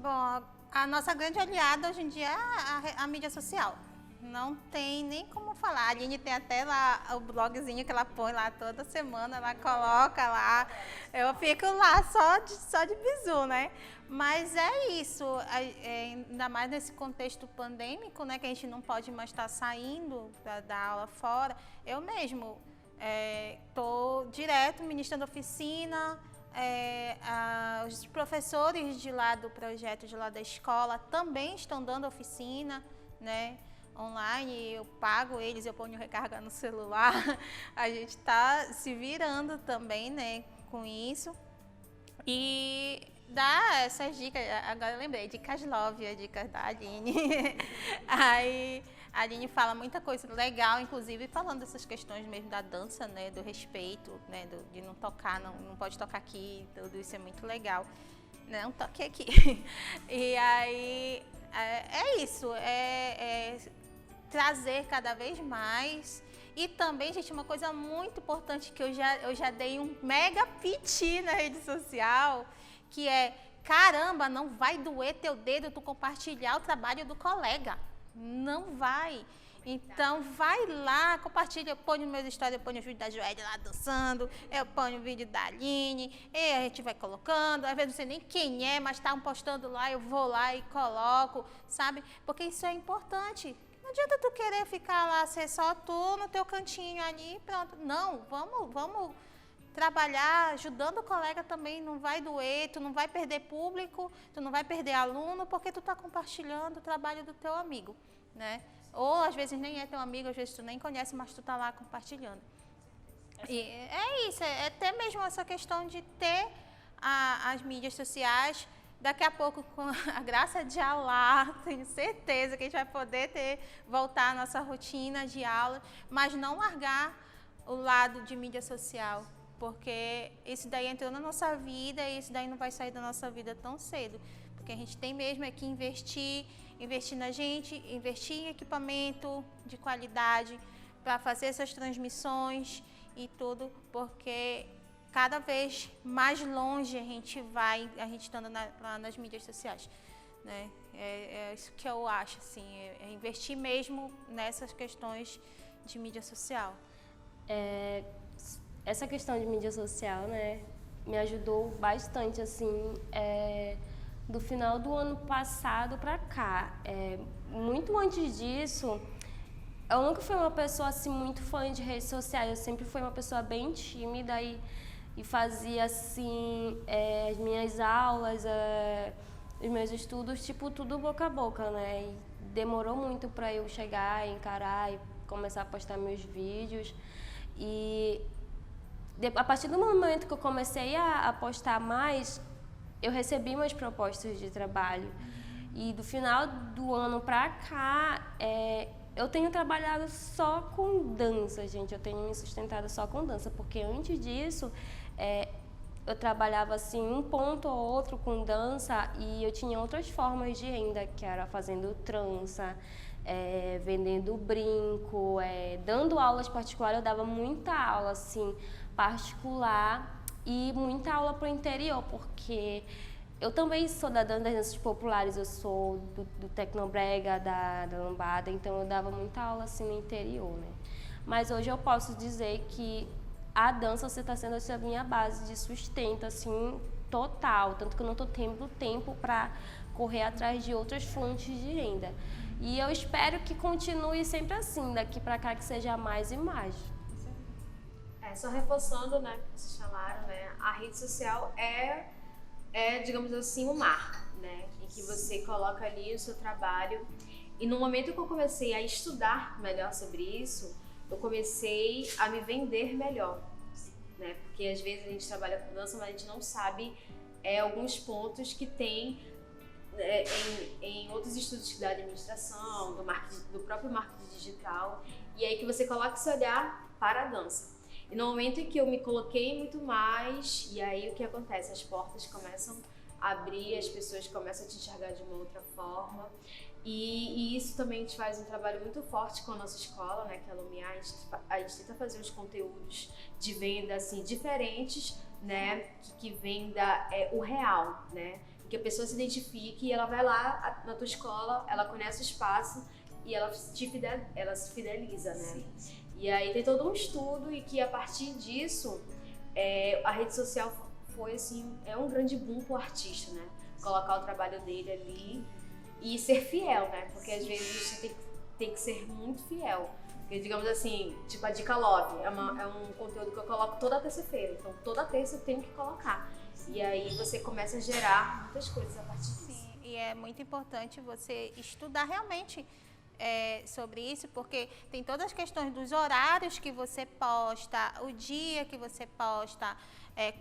Bom, a nossa grande aliada hoje em dia é a mídia social. Não tem nem como falar. A Aline tem até lá o blogzinho que ela põe lá toda semana, ela coloca lá. Eu fico lá só de bizu, né? Mas é isso, ainda mais nesse contexto pandêmico, né? Que a gente não pode mais estar saindo para dar aula fora. Eu mesmo estou direto ministrando oficina. Os professores de lá do projeto, de lá da escola, também estão dando oficina, né? Online, eu pago eles, eu ponho recarga no celular. A gente está se virando também, né, com isso. E dar essas dicas, agora eu lembrei, dicas love, as dicas da Aline. Aí a Aline fala muita coisa legal, inclusive falando dessas questões mesmo da dança, né, do respeito, né, de não tocar, não pode tocar aqui, tudo isso é muito legal. Não toque aqui. E aí é isso, trazer cada vez mais. E também, gente, uma coisa muito importante que eu já dei um mega piti na rede social, que é, caramba, não vai doer teu dedo tu compartilhar o trabalho do colega. Não vai. Então, vai lá, compartilha, eu ponho meus stories, eu ponho o vídeo da Joelle lá dançando, eu ponho o vídeo da Aline, e a gente vai colocando, às vezes não sei nem quem é, mas estão postando lá, eu vou lá e coloco, sabe? Porque isso é importante. Não adianta tu querer ficar lá, ser só tu no teu cantinho ali, pronto. Não, vamos trabalhar ajudando o colega também, não vai doer, tu não vai perder público, tu não vai perder aluno, porque tu está compartilhando o trabalho do teu amigo, né? Ou às vezes nem é teu amigo, às vezes tu nem conhece, mas tu está lá compartilhando. E é isso, é até mesmo essa questão de ter as mídias sociais. Daqui a pouco, com a graça de Allah, tenho certeza que a gente vai poder voltar à nossa rotina de aula, mas não largar o lado de mídia social, porque isso daí entrou na nossa vida e isso daí não vai sair da nossa vida tão cedo. Porque a gente tem mesmo que investir na gente, investir em equipamento de qualidade para fazer essas transmissões e tudo, porque cada vez mais longe a gente vai, a gente estando lá nas mídias sociais, né? É isso que eu acho, assim, é investir mesmo nessas questões de mídia social. Essa questão de mídia social, né, me ajudou bastante, assim, do final do ano passado para cá. Muito antes disso, eu nunca fui uma pessoa, assim, muito fã de redes sociais, eu sempre fui uma pessoa bem tímida e fazia, assim, as minhas aulas, os meus estudos, tipo, tudo boca a boca, né? E demorou muito para eu chegar, encarar e começar a postar meus vídeos. E a partir do momento que eu comecei a postar mais, eu recebi umas propostas de trabalho. E do final do ano para cá, eu tenho trabalhado só com dança, gente. Eu tenho me sustentado só com dança, porque antes disso, eu trabalhava assim um ponto ou outro com dança e eu tinha outras formas de renda, que era fazendo trança, vendendo brinco, dando aulas particulares. Eu dava muita aula assim particular e muita aula para o interior, porque eu também sou das danças populares, eu sou do tecnobrega, da lambada, então eu dava muita aula assim no interior, né? Mas hoje eu posso dizer que a dança está sendo essa minha base de sustento, assim, total. Tanto que eu não estou tendo tempo para correr atrás de outras fontes de renda. E eu espero que continue sempre assim, daqui para cá, que seja mais e mais. Só reforçando, né, que vocês falaram, né, a rede social digamos assim, um mar, né, em que você coloca ali o seu trabalho. E no momento que eu comecei a estudar melhor sobre isso, eu comecei a me vender melhor, né? Porque às vezes a gente trabalha com dança, mas a gente não sabe alguns pontos que tem em outros estudos da administração, do próprio marketing digital, e aí que você coloca esse olhar para a dança. E no momento em que eu me coloquei muito mais, e aí o que acontece? As portas começam a abrir, as pessoas começam a te enxergar de uma outra forma. E isso também a gente faz um trabalho muito forte com a nossa escola, né, que é a Lumiar. A gente tenta fazer uns conteúdos de venda assim, diferentes, né, que venda o real, né, que a pessoa se identifique e ela vai lá na tua escola, ela conhece o espaço e ela se fideliza, né. Sim. E aí tem todo um estudo e que a partir disso a rede social foi assim, um grande boom pro artista, né, colocar o trabalho dele ali e ser fiel, né? Porque às vezes você tem que ser muito fiel. Porque, digamos assim, tipo a Dica Love, é um conteúdo que eu coloco toda terça-feira. Então, toda terça eu tenho que colocar. E aí você começa a gerar muitas coisas a partir disso. Sim, e é muito importante você estudar realmente sobre isso, porque tem todas as questões dos horários que você posta, o dia que você posta,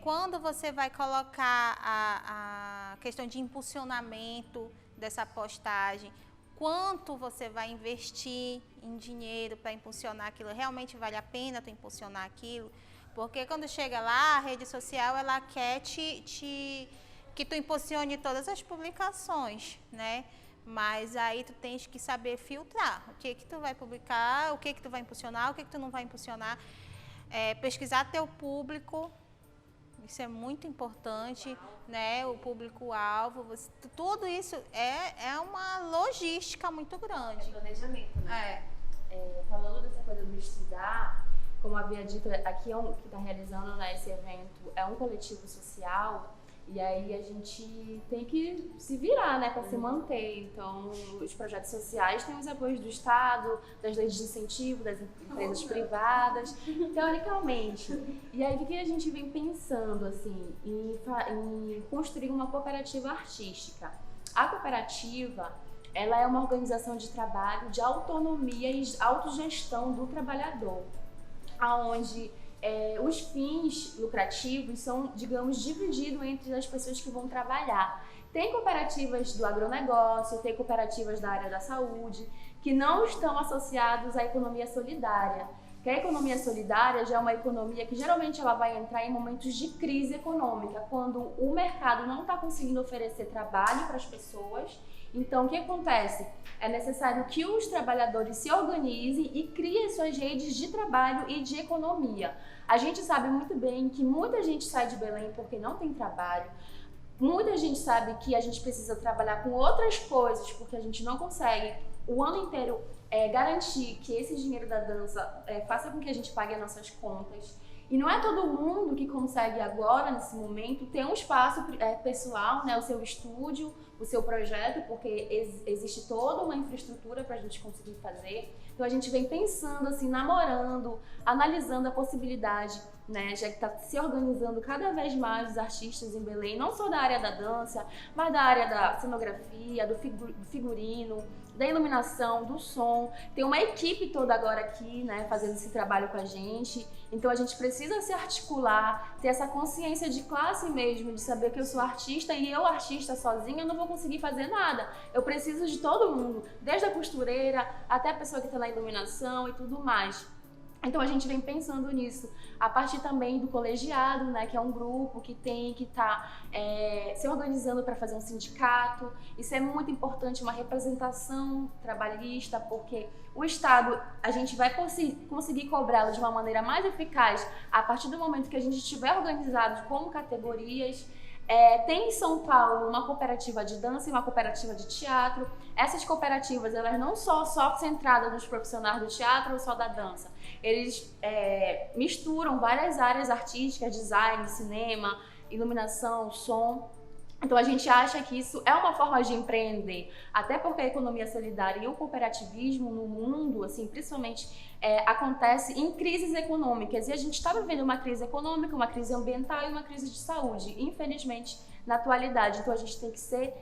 quando você vai colocar a questão de impulsionamento dessa postagem, quanto você vai investir em dinheiro para impulsionar aquilo, realmente vale a pena tu impulsionar aquilo? Porque quando chega lá, a rede social, ela quer que tu impulsione todas as publicações, né? Mas aí tu tens que saber filtrar o que tu vai publicar, o que tu vai impulsionar, o que tu não vai impulsionar. Pesquisar teu público, isso é muito importante, né? O público-alvo, tudo isso é uma logística muito grande. Planejamento, né? Falando dessa coisa do estudar, como havia dito, aqui que está realizando, né, esse evento é um coletivo social, e aí a gente tem que se virar, né, para se manter. Então, os projetos sociais têm os apoios do Estado, das leis de incentivo, das empresas privadas, teoricamente. E aí, o que a gente vem pensando, assim, em construir uma cooperativa artística? A cooperativa, ela é uma organização de trabalho de autonomia e autogestão do trabalhador, aonde os fins lucrativos são, digamos, divididos entre as pessoas que vão trabalhar. Tem cooperativas do agronegócio, tem cooperativas da área da saúde, que não estão associados à economia solidária. Que a economia solidária já é uma economia que geralmente ela vai entrar em momentos de crise econômica, quando o mercado não está conseguindo oferecer trabalho para as pessoas. Então, o que acontece? É necessário que os trabalhadores se organizem e criem suas redes de trabalho e de economia. A gente sabe muito bem que muita gente sai de Belém porque não tem trabalho. Muita gente sabe que a gente precisa trabalhar com outras coisas porque a gente não consegue o ano inteiro garantir que esse dinheiro da dança faça com que a gente pague as nossas contas. E não é todo mundo que consegue agora, nesse momento, ter um espaço pessoal, né, o seu estúdio, o seu projeto, porque existe toda uma infraestrutura para a gente conseguir fazer. Então a gente vem pensando, assim, namorando, analisando a possibilidade, né, já que está se organizando cada vez mais os artistas em Belém, não só da área da dança, mas da área da cenografia, do figurino, da iluminação, do som. Tem uma equipe toda agora aqui, né, fazendo esse trabalho com a gente. Então a gente precisa se articular, ter essa consciência de classe mesmo, de saber que eu sou artista e eu, artista sozinha, não vou conseguir fazer nada. Eu preciso de todo mundo, desde a costureira até a pessoa que está na iluminação e tudo mais. Então a gente vem pensando nisso, a partir também do colegiado, né, que é um grupo que tem que estar se organizando para fazer um sindicato. Isso é muito importante, uma representação trabalhista, porque o Estado, a gente vai conseguir cobrá-lo de uma maneira mais eficaz a partir do momento que a gente estiver organizado como categorias. Tem em São Paulo uma cooperativa de dança e uma cooperativa de teatro. Essas cooperativas, elas não são só centradas nos profissionais do teatro ou só da dança. Eles misturam várias áreas artísticas, design, cinema, iluminação, som. Então a gente acha que isso é uma forma de empreender, até porque a economia solidária e o cooperativismo no mundo, assim, principalmente, acontece em crises econômicas, e a gente está vivendo uma crise econômica, uma crise ambiental e uma crise de saúde, infelizmente, na atualidade. Então a gente tem que ser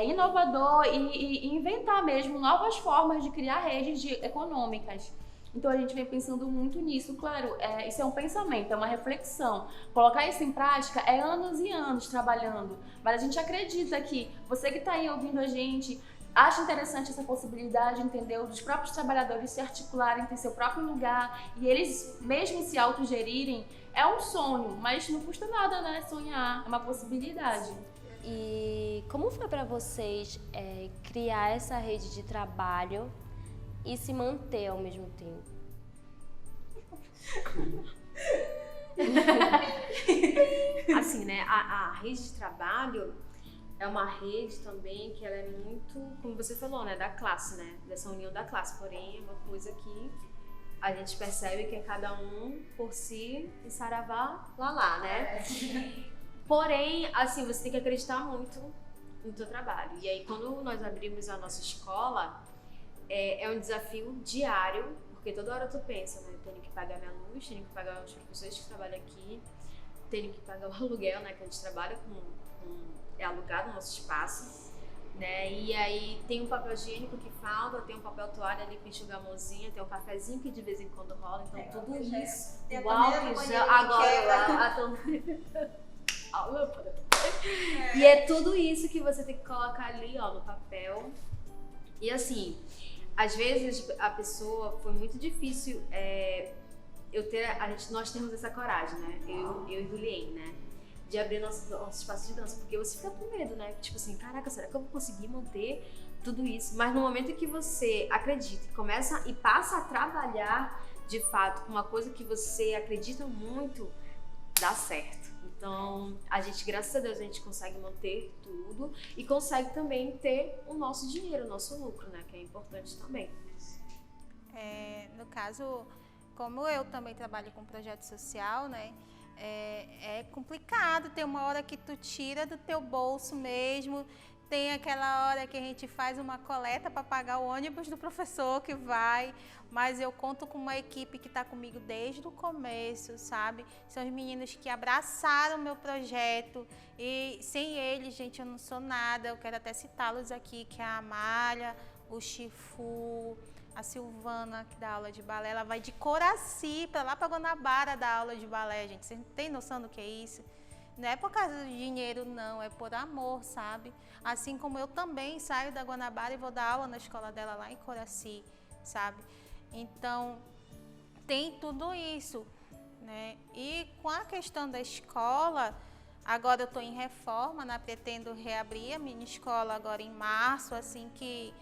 inovador e inventar mesmo novas formas de criar redes econômicas. Então a gente vem pensando muito nisso. Claro, isso é um pensamento, é uma reflexão. Colocar isso em prática é anos e anos trabalhando, mas a gente acredita que você que está aí ouvindo a gente acha interessante essa possibilidade, entendeu? Dos próprios trabalhadores se articularem, ter seu próprio lugar e eles mesmo se autogerirem. É um sonho, mas não custa nada, né? Sonhar é uma possibilidade. E como foi para vocês criar essa rede de trabalho e se manter ao mesmo tempo? Assim, né? A rede de trabalho é uma rede também que ela é muito, como você falou, né? Da classe, né? Dessa união da classe. Porém, é uma coisa que a gente percebe que é cada um por si e saravá lá, né? Porém, assim, você tem que acreditar muito no teu trabalho. E aí, quando nós abrimos a nossa escola, é um desafio diário, porque toda hora tu pensa, né? Tenho que pagar minha luz, tenho que pagar os professores que trabalham aqui, tenho que pagar o aluguel, né? Que a gente trabalha é alugado o nosso espaço. né? E aí tem um papel higiênico que falta, tem um papel toalha ali pra enxugar a mãozinha, tem um cafezinho que de vez em quando rola, então tudo isso. O álcool gel, agora a lâmpada. E é tudo isso que você tem que colocar ali, ó, no papel. E assim, às vezes a pessoa, foi muito difícil nós temos essa coragem, né? Eu e Juliene, né? De abrir nosso espaço de dança, porque você fica com medo, né? Tipo assim, caraca, será que eu vou conseguir manter tudo isso? Mas no momento que você acredita, começa e passa a trabalhar de fato com uma coisa que você acredita muito, dá certo. Então, a gente, graças a Deus, a gente consegue manter tudo e consegue também ter o nosso dinheiro, o nosso lucro, né? Que é importante também. No caso, como eu também trabalho com projeto social, né? É complicado, tem uma hora que tu tira do teu bolso mesmo, tem aquela hora que a gente faz uma coleta para pagar o ônibus do professor que vai, mas eu conto com uma equipe que está comigo desde o começo, sabe? São os meninos que abraçaram o meu projeto e sem eles, gente, eu não sou nada. Eu quero até citá-los aqui, que é a Amália, o Chifu, a Silvana, que dá aula de balé, ela vai de Coraci para lá para Guanabara dar aula de balé, gente. Vocês não têm noção do que é isso? Não é por causa do dinheiro, não, é por amor, sabe? Assim como eu também saio da Guanabara e vou dar aula na escola dela lá em Coraci, sabe? Então, tem tudo isso, né? E com a questão da escola, agora eu estou em reforma, né? Pretendo reabrir a minha escola agora em março, assim que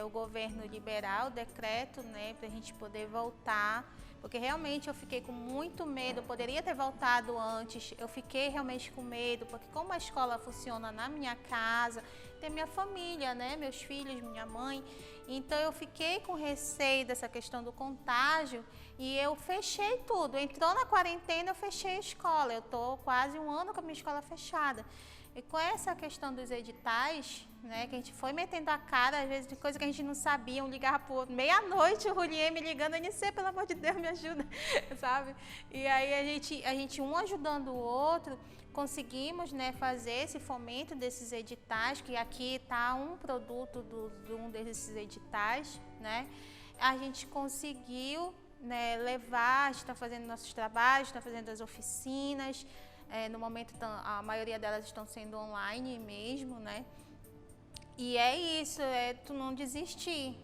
o governo liberar o decreto, né, para a gente poder voltar, porque realmente eu fiquei com muito medo, eu poderia ter voltado antes, eu fiquei realmente com medo, porque como a escola funciona na minha casa, tem minha família, né, meus filhos, minha mãe, então eu fiquei com receio dessa questão do contágio e eu fechei tudo, entrou na quarentena, eu fechei a escola, eu estou quase um ano com a minha escola fechada. E com essa questão dos editais, né, que a gente foi metendo a cara, às vezes, de coisa que a gente não sabia, um ligava por outro. Meia-noite, o Juliene me ligando, Anicê, pelo amor de Deus, me ajuda, sabe? E aí a gente um ajudando o outro, conseguimos, né, fazer esse fomento desses editais, que aqui está um produto de um desses editais, né? A gente conseguiu, né, levar, a gente está fazendo nossos trabalhos, está fazendo as oficinas. No momento, a maioria delas estão sendo online mesmo, né? E é isso, tu não desistir,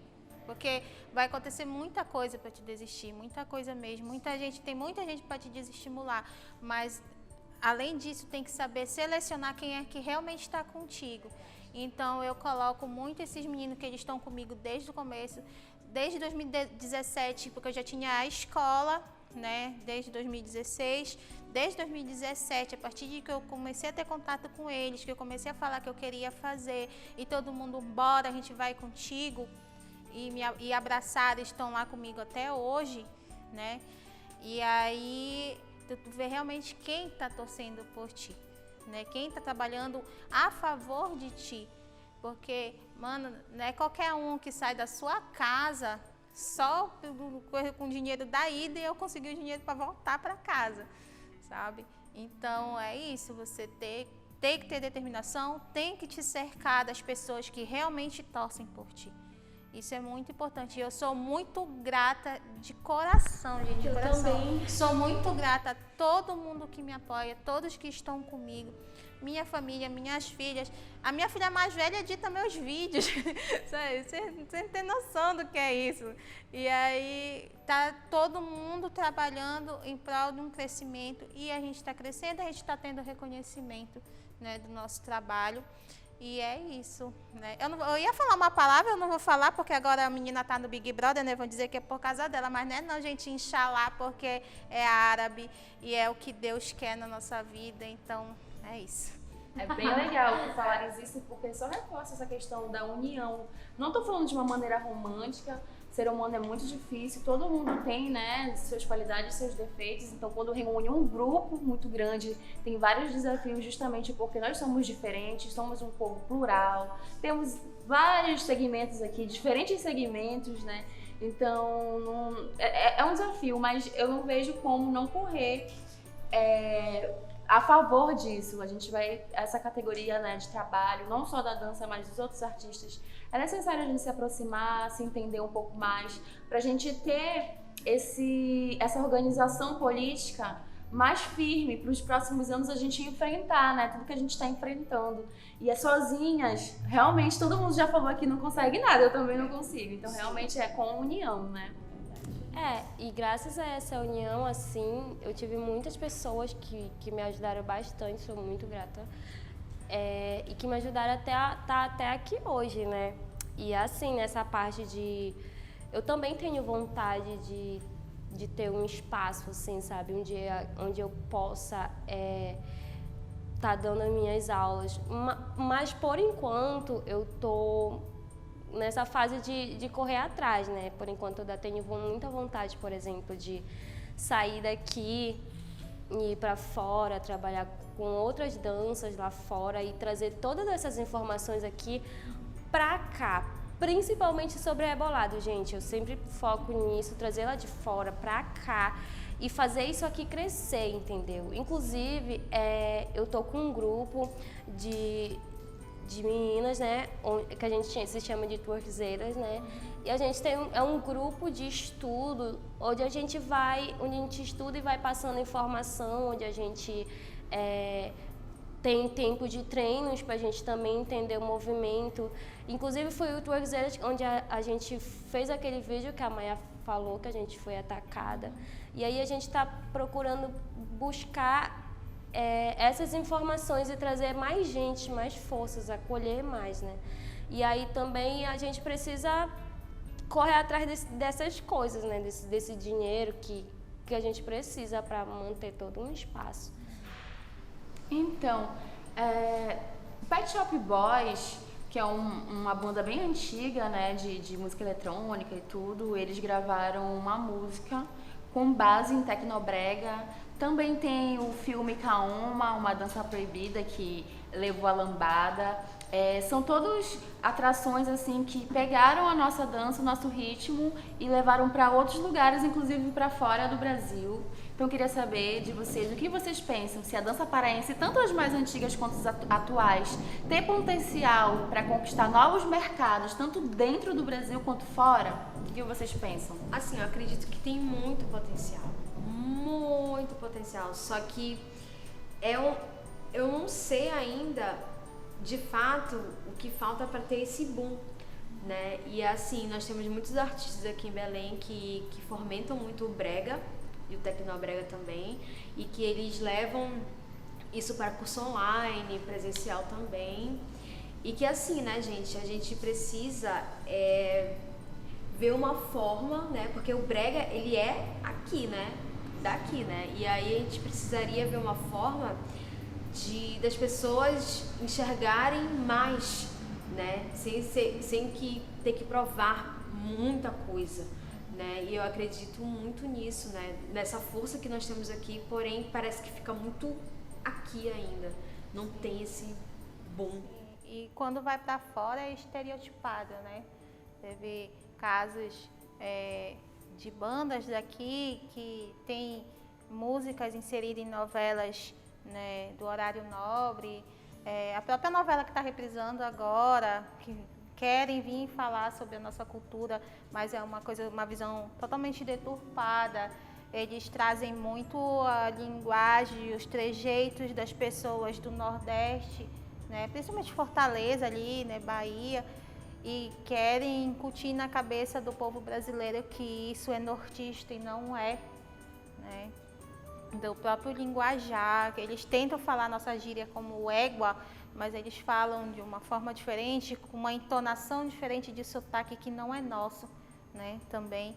porque vai acontecer muita coisa para te desistir, muita coisa mesmo. Tem muita gente para te desestimular, mas além disso tem que saber selecionar quem é que realmente está contigo. Então eu coloco muito esses meninos que eles estão comigo desde o começo, desde 2017, porque eu já tinha a escola, né? Desde 2016. Desde 2017, a partir de que eu comecei a ter contato com eles, que eu comecei a falar que eu queria fazer, e todo mundo, bora, a gente vai contigo, e abraçados, estão lá comigo até hoje, né? E aí, tu vê realmente quem está torcendo por ti, né? Quem está trabalhando a favor de ti, porque, mano, não é qualquer um que sai da sua casa só com dinheiro da ida e eu consegui o dinheiro para voltar para casa. Sabe? Então é isso, você tem que ter determinação, tem que te cercar das pessoas que realmente torcem por ti. Isso é muito importante. Eu sou muito grata de coração, gente, de coração. Também. Sou muito grata a todo mundo que me apoia, todos que estão comigo. Minha família, minhas filhas. A minha filha mais velha edita meus vídeos. Você não tem noção do que é isso. E aí tá todo mundo trabalhando em prol de um crescimento. E a gente está crescendo, a gente está tendo reconhecimento, né, do nosso trabalho. E é isso, né? Eu ia falar uma palavra, eu não vou falar, porque agora a menina tá no Big Brother, né? Vão dizer que é por causa dela, mas não é não, gente, Inshallah, porque é árabe e é o que Deus quer na nossa vida, então é isso. É bem legal que falares isso, porque só reforça essa questão da união. Não tô falando de uma maneira romântica, ser humano é muito difícil, todo mundo tem, né, suas qualidades, seus defeitos, então quando reúne um grupo muito grande, tem vários desafios justamente porque nós somos diferentes, somos um povo plural, temos vários segmentos aqui, diferentes segmentos, né, então é um desafio, mas eu não vejo como não correr a favor disso. A gente vai, essa categoria, né, de trabalho, não só da dança, mas dos outros artistas, é necessário a gente se aproximar, se entender um pouco mais, para a gente ter essa organização política mais firme para os próximos anos a gente enfrentar, né, tudo que a gente está enfrentando. E sozinhas, realmente todo mundo já falou que não consegue nada, eu também não consigo. Então realmente é com união, né? E graças a essa união, assim, eu tive muitas pessoas que me ajudaram bastante, sou muito grata, e que me ajudaram até a estar até aqui hoje, né? E assim, nessa parte de... Eu também tenho vontade de ter um espaço, assim, sabe? Um dia onde eu possa tá dando as minhas aulas. Mas, por enquanto, eu tô nessa fase de correr atrás, né? Por enquanto, eu ainda tenho muita vontade, por exemplo, de sair daqui e ir para fora, trabalhar com outras danças lá fora e trazer todas essas informações aqui para cá. Principalmente sobre a rebolado, gente. Eu sempre foco nisso, trazer lá de fora para cá e fazer isso aqui crescer, entendeu? Inclusive, eu tô com um grupo de meninas, né, que a gente se chama de twerkzeiras, né, e a gente tem um grupo de estudo onde a gente estuda e vai passando informação, onde a gente tem tempo de treinos para a gente também entender o movimento. Inclusive foi o Twerkzeiras onde a gente fez aquele vídeo que a Maia falou que a gente foi atacada, e aí a gente está procurando buscar essas informações e trazer mais gente, mais forças, acolher mais, né? E aí também a gente precisa correr atrás dessas coisas, né? Desse dinheiro que a gente precisa para manter todo um espaço. Então, Pet Shop Boys, que é uma banda bem antiga, né, de música eletrônica e tudo, eles gravaram uma música com base em tecnobrega. Também tem o filme Kaoma, uma dança proibida que levou a lambada. São todas atrações assim que pegaram a nossa dança, o nosso ritmo e levaram para outros lugares, inclusive para fora do Brasil. Então eu queria saber de vocês, o que vocês pensam, se a dança paraense, tanto as mais antigas quanto as atuais, tem potencial para conquistar novos mercados, tanto dentro do Brasil quanto fora? O que vocês pensam? Assim, eu acredito que tem muito potencial, só que eu não sei ainda, de fato, o que falta para ter esse boom, né? E assim, nós temos muitos artistas aqui em Belém que fomentam muito o brega e o tecnobrega também, e que eles levam isso para curso online, presencial também, e que assim, né, gente, a gente precisa ver uma forma, né, porque o brega, ele é aqui, né, daqui, né, e aí a gente precisaria ver uma forma das pessoas enxergarem mais, né, sem que ter que provar muita coisa, né, e eu acredito muito nisso, né, nessa força que nós temos aqui, porém parece que fica muito aqui ainda, não tem esse boom. E quando vai para fora é estereotipada, né, teve casos de bandas daqui que tem músicas inseridas em novelas, né, do horário nobre, a própria novela que está reprisando agora, que querem vir falar sobre a nossa cultura, mas é uma visão totalmente deturpada. Eles trazem muito a linguagem, os trejeitos das pessoas do Nordeste, né, principalmente Fortaleza ali, né, Bahia, e querem incutir na cabeça do povo brasileiro que isso é nortista e não é, né? Do próprio linguajar, que eles tentam falar nossa gíria como égua, mas eles falam de uma forma diferente, com uma entonação diferente de sotaque que não é nosso, né? Também,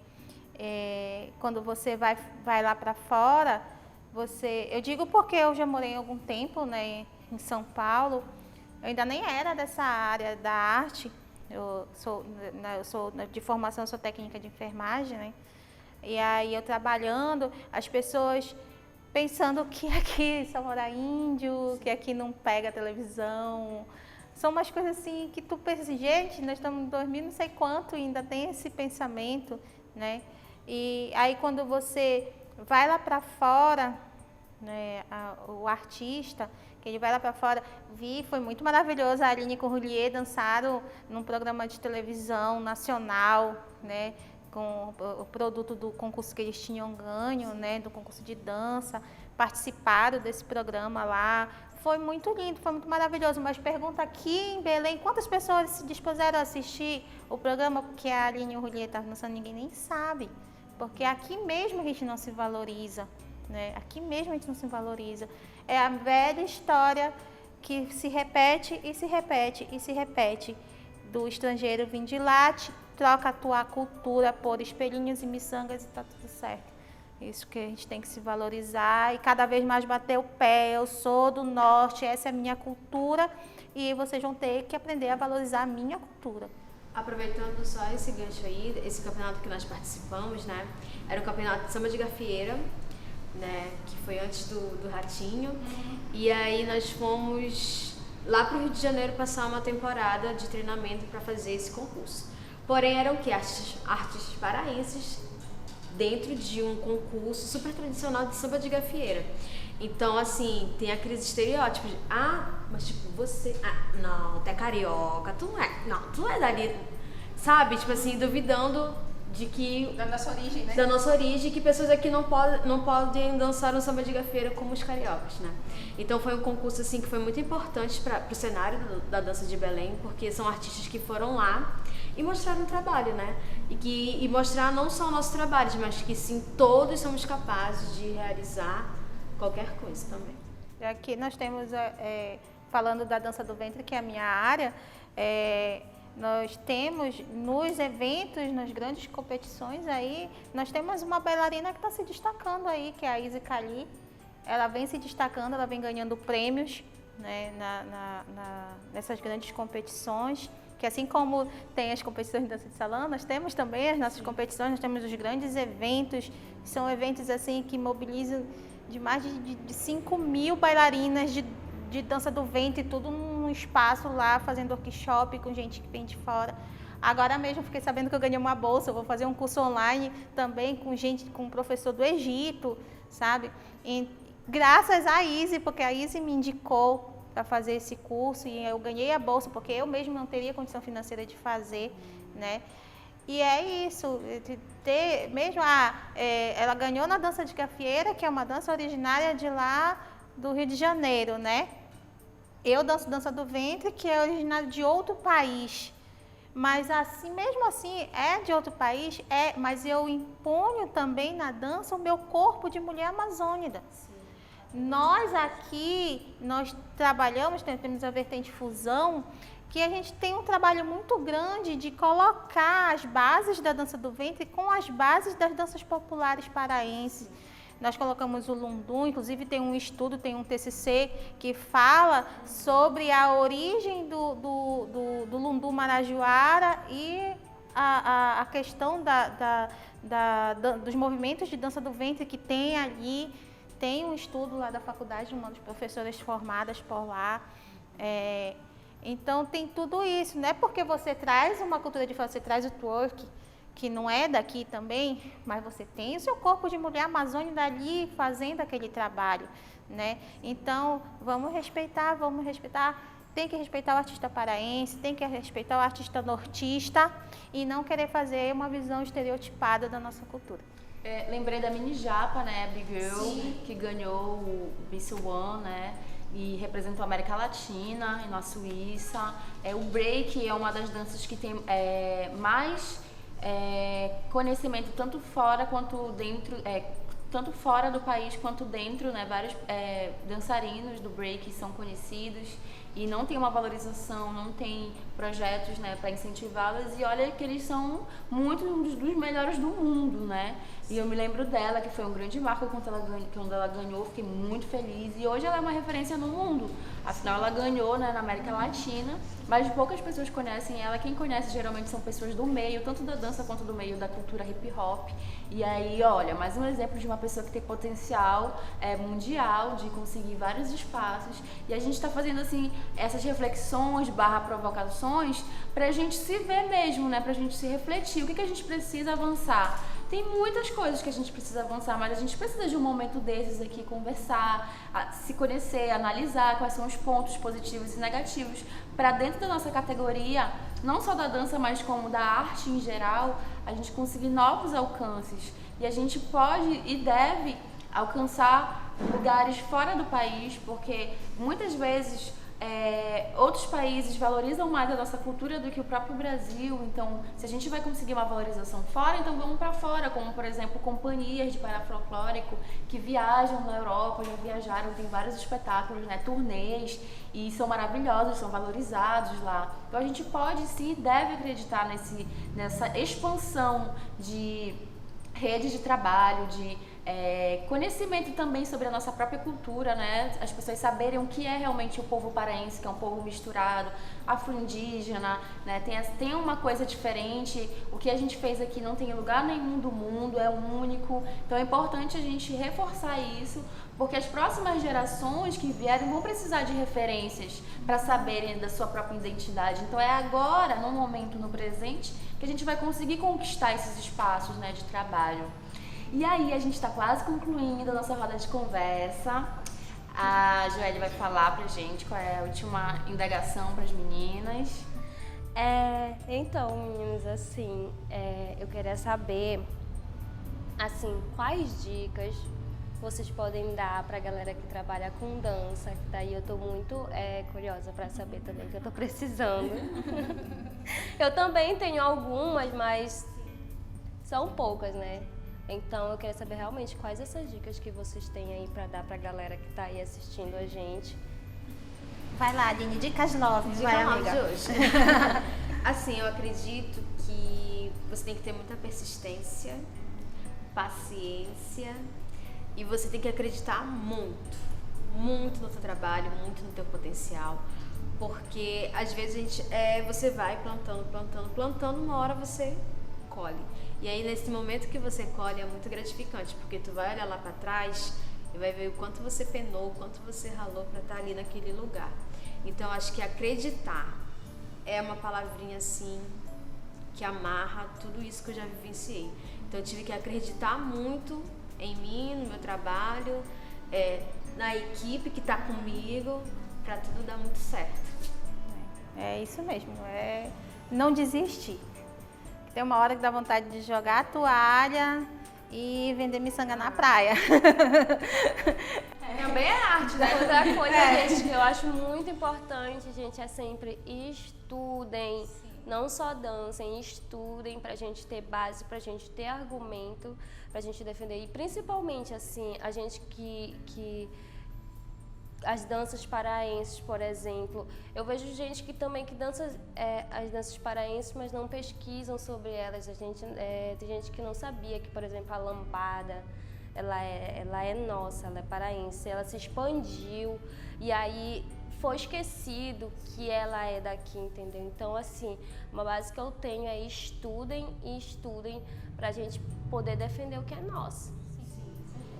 quando você vai lá para fora, eu digo porque eu já morei algum tempo, né, em São Paulo, eu ainda nem era dessa área da arte, eu sou de formação, sou técnica de enfermagem, né? E aí eu trabalhando, as pessoas pensando que aqui só mora índio, que aqui não pega televisão. São umas coisas assim que tu pensa assim, gente, nós estamos em 2000 não sei quanto e ainda tem esse pensamento, né? E aí quando você vai lá para fora, né, o artista, que ele vai lá para fora. Foi muito maravilhoso. A Aline com o Roulier dançaram num programa de televisão nacional, né, com o produto do concurso que eles tinham ganho, né, do concurso de dança, participaram desse programa lá. Foi muito lindo, foi muito maravilhoso. Mas pergunta aqui em Belém, quantas pessoas se dispuseram a assistir o programa? Porque a Aline e o Roulier estavam dançando, ninguém nem sabe. Porque aqui mesmo a gente não se valoriza, né? Aqui mesmo a gente não se valoriza. É a velha história que se repete e se repete e se repete. Do estrangeiro vir de lá, troca a tua cultura por espelhinhos e miçangas e tá tudo certo. Isso que a gente tem que se valorizar e cada vez mais bater o pé. Eu sou do norte, essa é a minha cultura e vocês vão ter que aprender a valorizar a minha cultura. Aproveitando só esse gancho aí, esse campeonato que nós participamos, né? Era o campeonato de samba de gafieira, né? Que foi antes do Ratinho. E aí nós fomos lá para o Rio de Janeiro passar uma temporada de treinamento para fazer esse concurso. Porém, eram o quê? Artistas paraenses dentro de um concurso super tradicional de samba de gafieira. Então, assim, tem aqueles estereótipos de, mas tipo, você, não, tu é carioca, tu não é dali, sabe? Tipo assim, duvidando de que... Da nossa origem, né? Da nossa origem, que pessoas aqui não podem dançar um samba de gafieira como os cariocas, né? Então foi um concurso, assim, que foi muito importante para o cenário da dança de Belém, porque são artistas que foram lá e mostraram o trabalho, né? E mostrar não só o nosso trabalho, mas que sim, todos somos capazes de realizar qualquer coisa também. Aqui nós temos, falando da dança do ventre, que é a minha área, nós temos nos eventos, nas grandes competições aí, nós temos uma bailarina que está se destacando aí, que é a Izzy Kali. Ela vem se destacando, ela vem ganhando prêmios, né, nessas grandes competições. Que assim como tem as competições de dança de salão, nós temos também as nossas competições, nós temos os grandes eventos, são eventos assim que mobilizam de mais de 5.000 bailarinas de dança do ventre, tudo num espaço lá, fazendo workshop com gente que vem de fora. Agora mesmo fiquei sabendo que eu ganhei uma bolsa, eu vou fazer um curso online também com um professor do Egito, sabe? E graças à Izzy, porque a Izzy me indicou para fazer esse curso e eu ganhei a bolsa, porque eu mesmo não teria condição financeira de fazer, né? E é isso, ela ganhou na dança de gafieira, que é uma dança originária de lá do Rio de Janeiro, né? Eu danço dança do ventre, que é originário de outro país, mas assim, mesmo assim, é de outro país, mas eu imponho também na dança o meu corpo de mulher amazônica. Nós aqui, nós trabalhamos, temos a vertente fusão, que a gente tem um trabalho muito grande de colocar as bases da dança do ventre com as bases das danças populares paraenses. Nós colocamos o Lundum, inclusive tem um estudo, tem um TCC que fala sobre a origem do Lundum Marajoara e a questão dos movimentos de dança do ventre que tem ali. Tem um estudo lá da faculdade, uma das professoras formadas por lá. Então tem tudo isso. Não é porque você traz uma cultura de fora, você traz o twerk, que não é daqui também, mas você tem o seu corpo de mulher amazônica dali fazendo aquele trabalho, né? Então vamos respeitar. Tem que respeitar o artista paraense, tem que respeitar o artista nortista e não querer fazer uma visão estereotipada da nossa cultura. Lembrei da Mini Japa, né, Big Girl, que ganhou o Miss One, né, e representou a América Latina e na Suíça. O break é uma das danças que tem mais conhecimento tanto fora quanto dentro, tanto fora do país quanto dentro, né, vários dançarinos do break são conhecidos e não tem uma valorização, não tem projetos, né, para incentivá-las, e olha que eles são muitos dos melhores do mundo, né? E eu me lembro dela, que foi um grande marco quando ela ganhou, fiquei muito feliz, e hoje ela é uma referência no mundo. Afinal, ela ganhou, né, na América Latina, mas poucas pessoas conhecem ela. Quem conhece geralmente são pessoas do meio, tanto da dança quanto do meio da cultura hip hop. E aí, olha, mais um exemplo de uma pessoa que tem potencial mundial de conseguir vários espaços. E a gente está fazendo assim essas reflexões / provocações para a gente se ver mesmo, né, para a gente se refletir. O que a gente precisa avançar? Tem muitas coisas que a gente precisa avançar, mas a gente precisa de um momento desses aqui, conversar, se conhecer, analisar quais são os pontos positivos e negativos para dentro da nossa categoria, não só da dança, mas como da arte em geral, a gente conseguir novos alcances. E a gente pode e deve alcançar lugares fora do país, porque muitas vezes outros países valorizam mais a nossa cultura do que o próprio Brasil. Então, se a gente vai conseguir uma valorização fora, então vamos para fora, como por exemplo companhias de parafolclórico que viajam na Europa, já viajaram, tem vários espetáculos, né, turnês, e são maravilhosos, são valorizados lá. Então a gente pode sim, deve acreditar nessa expansão de rede de trabalho, de conhecimento também sobre a nossa própria cultura, né? As pessoas saberem o que é realmente o povo paraense, que é um povo misturado, afro-indígena, né? Tem uma coisa diferente, o que a gente fez aqui não tem em lugar nenhum do mundo, é único. Então é importante a gente reforçar isso, porque as próximas gerações que vierem vão precisar de referências para saberem da sua própria identidade. Então é agora, no momento, no presente, que a gente vai conseguir conquistar esses espaços, né, de trabalho. E aí, a gente está quase concluindo a nossa roda de conversa. A Joelle vai falar pra gente qual é a última indagação para as meninas. Então, meninas, assim, eu queria saber, assim, quais dicas vocês podem dar pra galera que trabalha com dança, que daí eu tô muito curiosa pra saber também, que eu tô precisando. Eu também tenho algumas, mas são poucas, né? Então eu queria saber realmente quais essas dicas que vocês têm aí pra dar pra galera que tá aí assistindo a gente. Vai lá, Aline, dicas novas, vai, amiga. De hoje. Assim, eu acredito que você tem que ter muita persistência, paciência, e você tem que acreditar muito, muito no teu trabalho, muito no teu potencial. Porque às vezes você vai plantando, uma hora você colhe. E aí nesse momento que você colhe é muito gratificante, porque tu vai olhar lá pra trás e vai ver o quanto você penou, o quanto você ralou pra estar ali naquele lugar. Então acho que acreditar é uma palavrinha assim que amarra tudo isso que eu já vivenciei. Então eu tive que acreditar muito em mim, no meu trabalho, na equipe que tá comigo, pra tudo dar muito certo. É isso mesmo, não desistir. Tem uma hora que dá vontade de jogar a toalha e vender miçanga na praia. Também é arte, né? Outra coisa, gente, que eu acho muito importante, gente, é sempre estudem. Sim. Não só dancem, estudem pra gente ter base, pra gente ter argumento, pra gente defender. E principalmente, assim, a gente que as danças paraenses, por exemplo, eu vejo gente que também que dança as danças paraenses, mas não pesquisam sobre elas. Tem gente que não sabia que, por exemplo, a lambada, ela é nossa, ela é paraense, ela se expandiu e aí foi esquecido que ela é daqui, entendeu? Então, assim, uma base que eu tenho é estudem pra gente poder defender o que é nosso.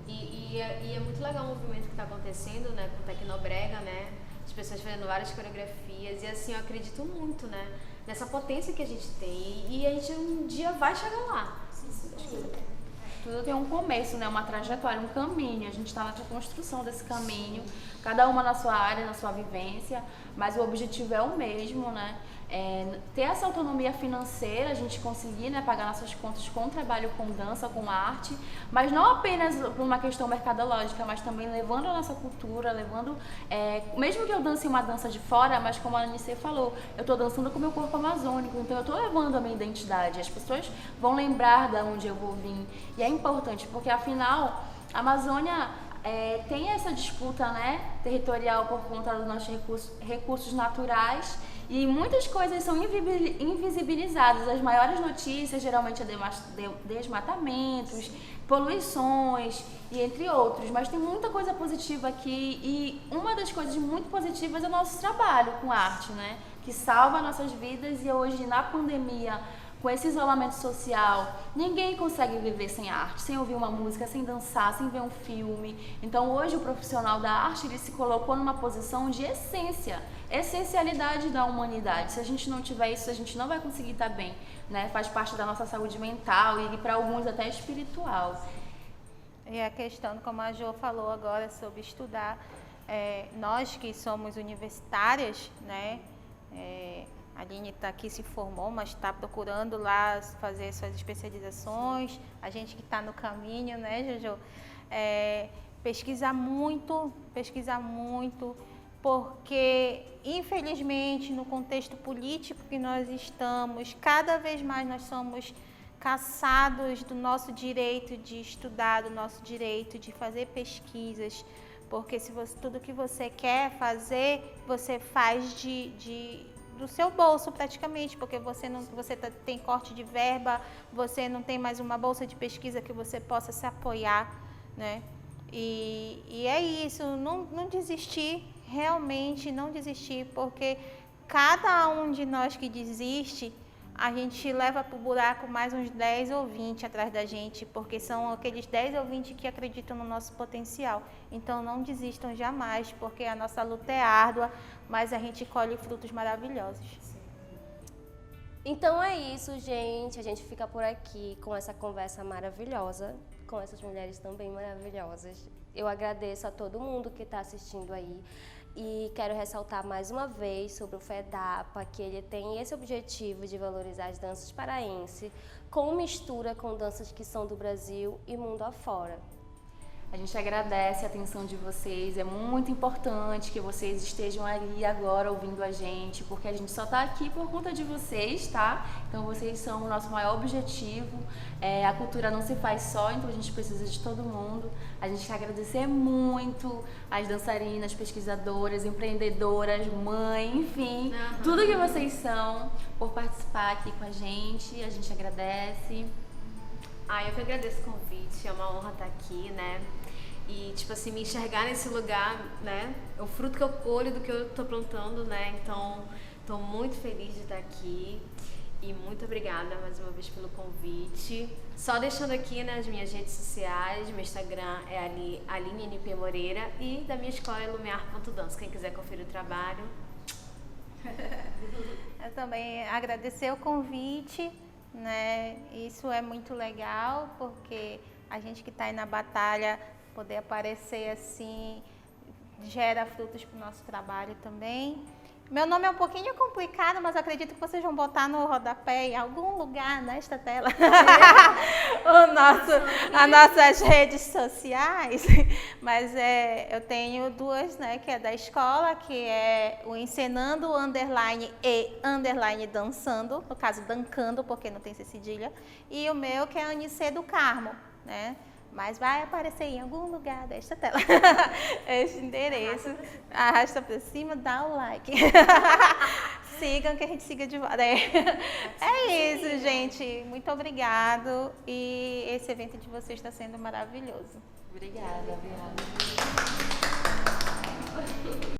E é muito legal o movimento que está acontecendo, né, com o Tecnobrega, né, as pessoas fazendo várias coreografias, e assim, eu acredito muito, né, nessa potência que a gente tem, e a gente um dia vai chegar lá. Tudo tem um começo, né, uma trajetória, um caminho, a gente está na construção desse caminho, cada uma na sua área, na sua vivência, mas o objetivo é o mesmo, né, ter essa autonomia financeira, a gente conseguir, né, pagar nossas contas com trabalho, com dança, com arte, mas não apenas por uma questão mercadológica, mas também levando a nossa cultura, levando, mesmo que eu dance uma dança de fora, mas como a Anice falou, eu estou dançando com o meu corpo amazônico, então eu estou levando a minha identidade, as pessoas vão lembrar de onde eu vou vir, e é importante, porque afinal, a Amazônia tem essa disputa, né, territorial por conta dos nossos recursos naturais, e muitas coisas são invisibilizadas. As maiores notícias geralmente é desmatamentos, poluições e entre outros. Mas tem muita coisa positiva aqui e uma das coisas muito positivas é o nosso trabalho com arte, né? Que salva nossas vidas e hoje na pandemia, com esse isolamento social, ninguém consegue viver sem arte, sem ouvir uma música, sem dançar, sem ver um filme. Então hoje o profissional da arte, ele se colocou numa posição de essência, essencialidade da humanidade. Se a gente não tiver isso, a gente não vai conseguir estar bem, né? Faz parte da nossa saúde mental e para alguns até espiritual. E a questão, como a Jo falou agora, sobre estudar, nós que somos universitárias, né? A Aline está aqui, se formou, mas está procurando lá fazer suas especializações. A gente que está no caminho, né, Jojo? Pesquisar muito, porque, infelizmente, no contexto político que nós estamos, cada vez mais nós somos caçados do nosso direito de estudar, do nosso direito de fazer pesquisas, porque tudo que você quer fazer, você faz do seu bolso praticamente, porque você tem corte de verba, você não tem mais uma bolsa de pesquisa que você possa se apoiar, né? E é isso, não desistir, realmente não desistir, porque cada um de nós que desiste, a gente leva para o buraco mais uns 10 ou 20 atrás da gente, porque são aqueles 10 ou 20 que acreditam no nosso potencial. Então não desistam jamais, porque a nossa luta é árdua, mas a gente colhe frutos maravilhosos. Então é isso, gente. A gente fica por aqui com essa conversa maravilhosa, com essas mulheres também maravilhosas. Eu agradeço a todo mundo que está assistindo aí. E quero ressaltar mais uma vez sobre o FEDAPA, que ele tem esse objetivo de valorizar as danças paraenses com mistura com danças que são do Brasil e mundo afora. A gente agradece a atenção de vocês, é muito importante que vocês estejam ali agora ouvindo a gente, porque a gente só está aqui por conta de vocês, tá? Então vocês são o nosso maior objetivo, a cultura não se faz só, então a gente precisa de todo mundo. A gente quer agradecer muito as dançarinas, pesquisadoras, empreendedoras, mãe, enfim, tudo que vocês são, por participar aqui com a gente agradece. Eu que agradeço o convite, é uma honra estar aqui, né? E, tipo assim, me enxergar nesse lugar, né? É o fruto que eu colho do que eu tô plantando, né? Então, tô muito feliz de estar aqui e muito obrigada mais uma vez pelo convite. Só deixando aqui, né, as minhas redes sociais, meu Instagram é Aline NP Moreira e da minha escola é lumiar.dança. Quem quiser conferir o trabalho. Eu também agradecer o convite, né? Isso é muito legal, porque a gente que está aí na batalha, poder aparecer assim, gera frutos para o nosso trabalho também. Meu nome é um pouquinho complicado, mas acredito que vocês vão botar no rodapé em algum lugar nesta tela as nossas redes sociais. Mas eu tenho duas, né, que é da escola, que é o Encenando _ Dançando, no caso Dancando, porque não tem cedilha, e o meu que é Anice do Carmo, né? Mas vai aparecer em algum lugar desta tela este endereço. Arrasta pra cima, dá o like. Sigam que a gente siga de volta. É isso, gente. Muito obrigado. E esse evento de vocês está sendo maravilhoso. Obrigada.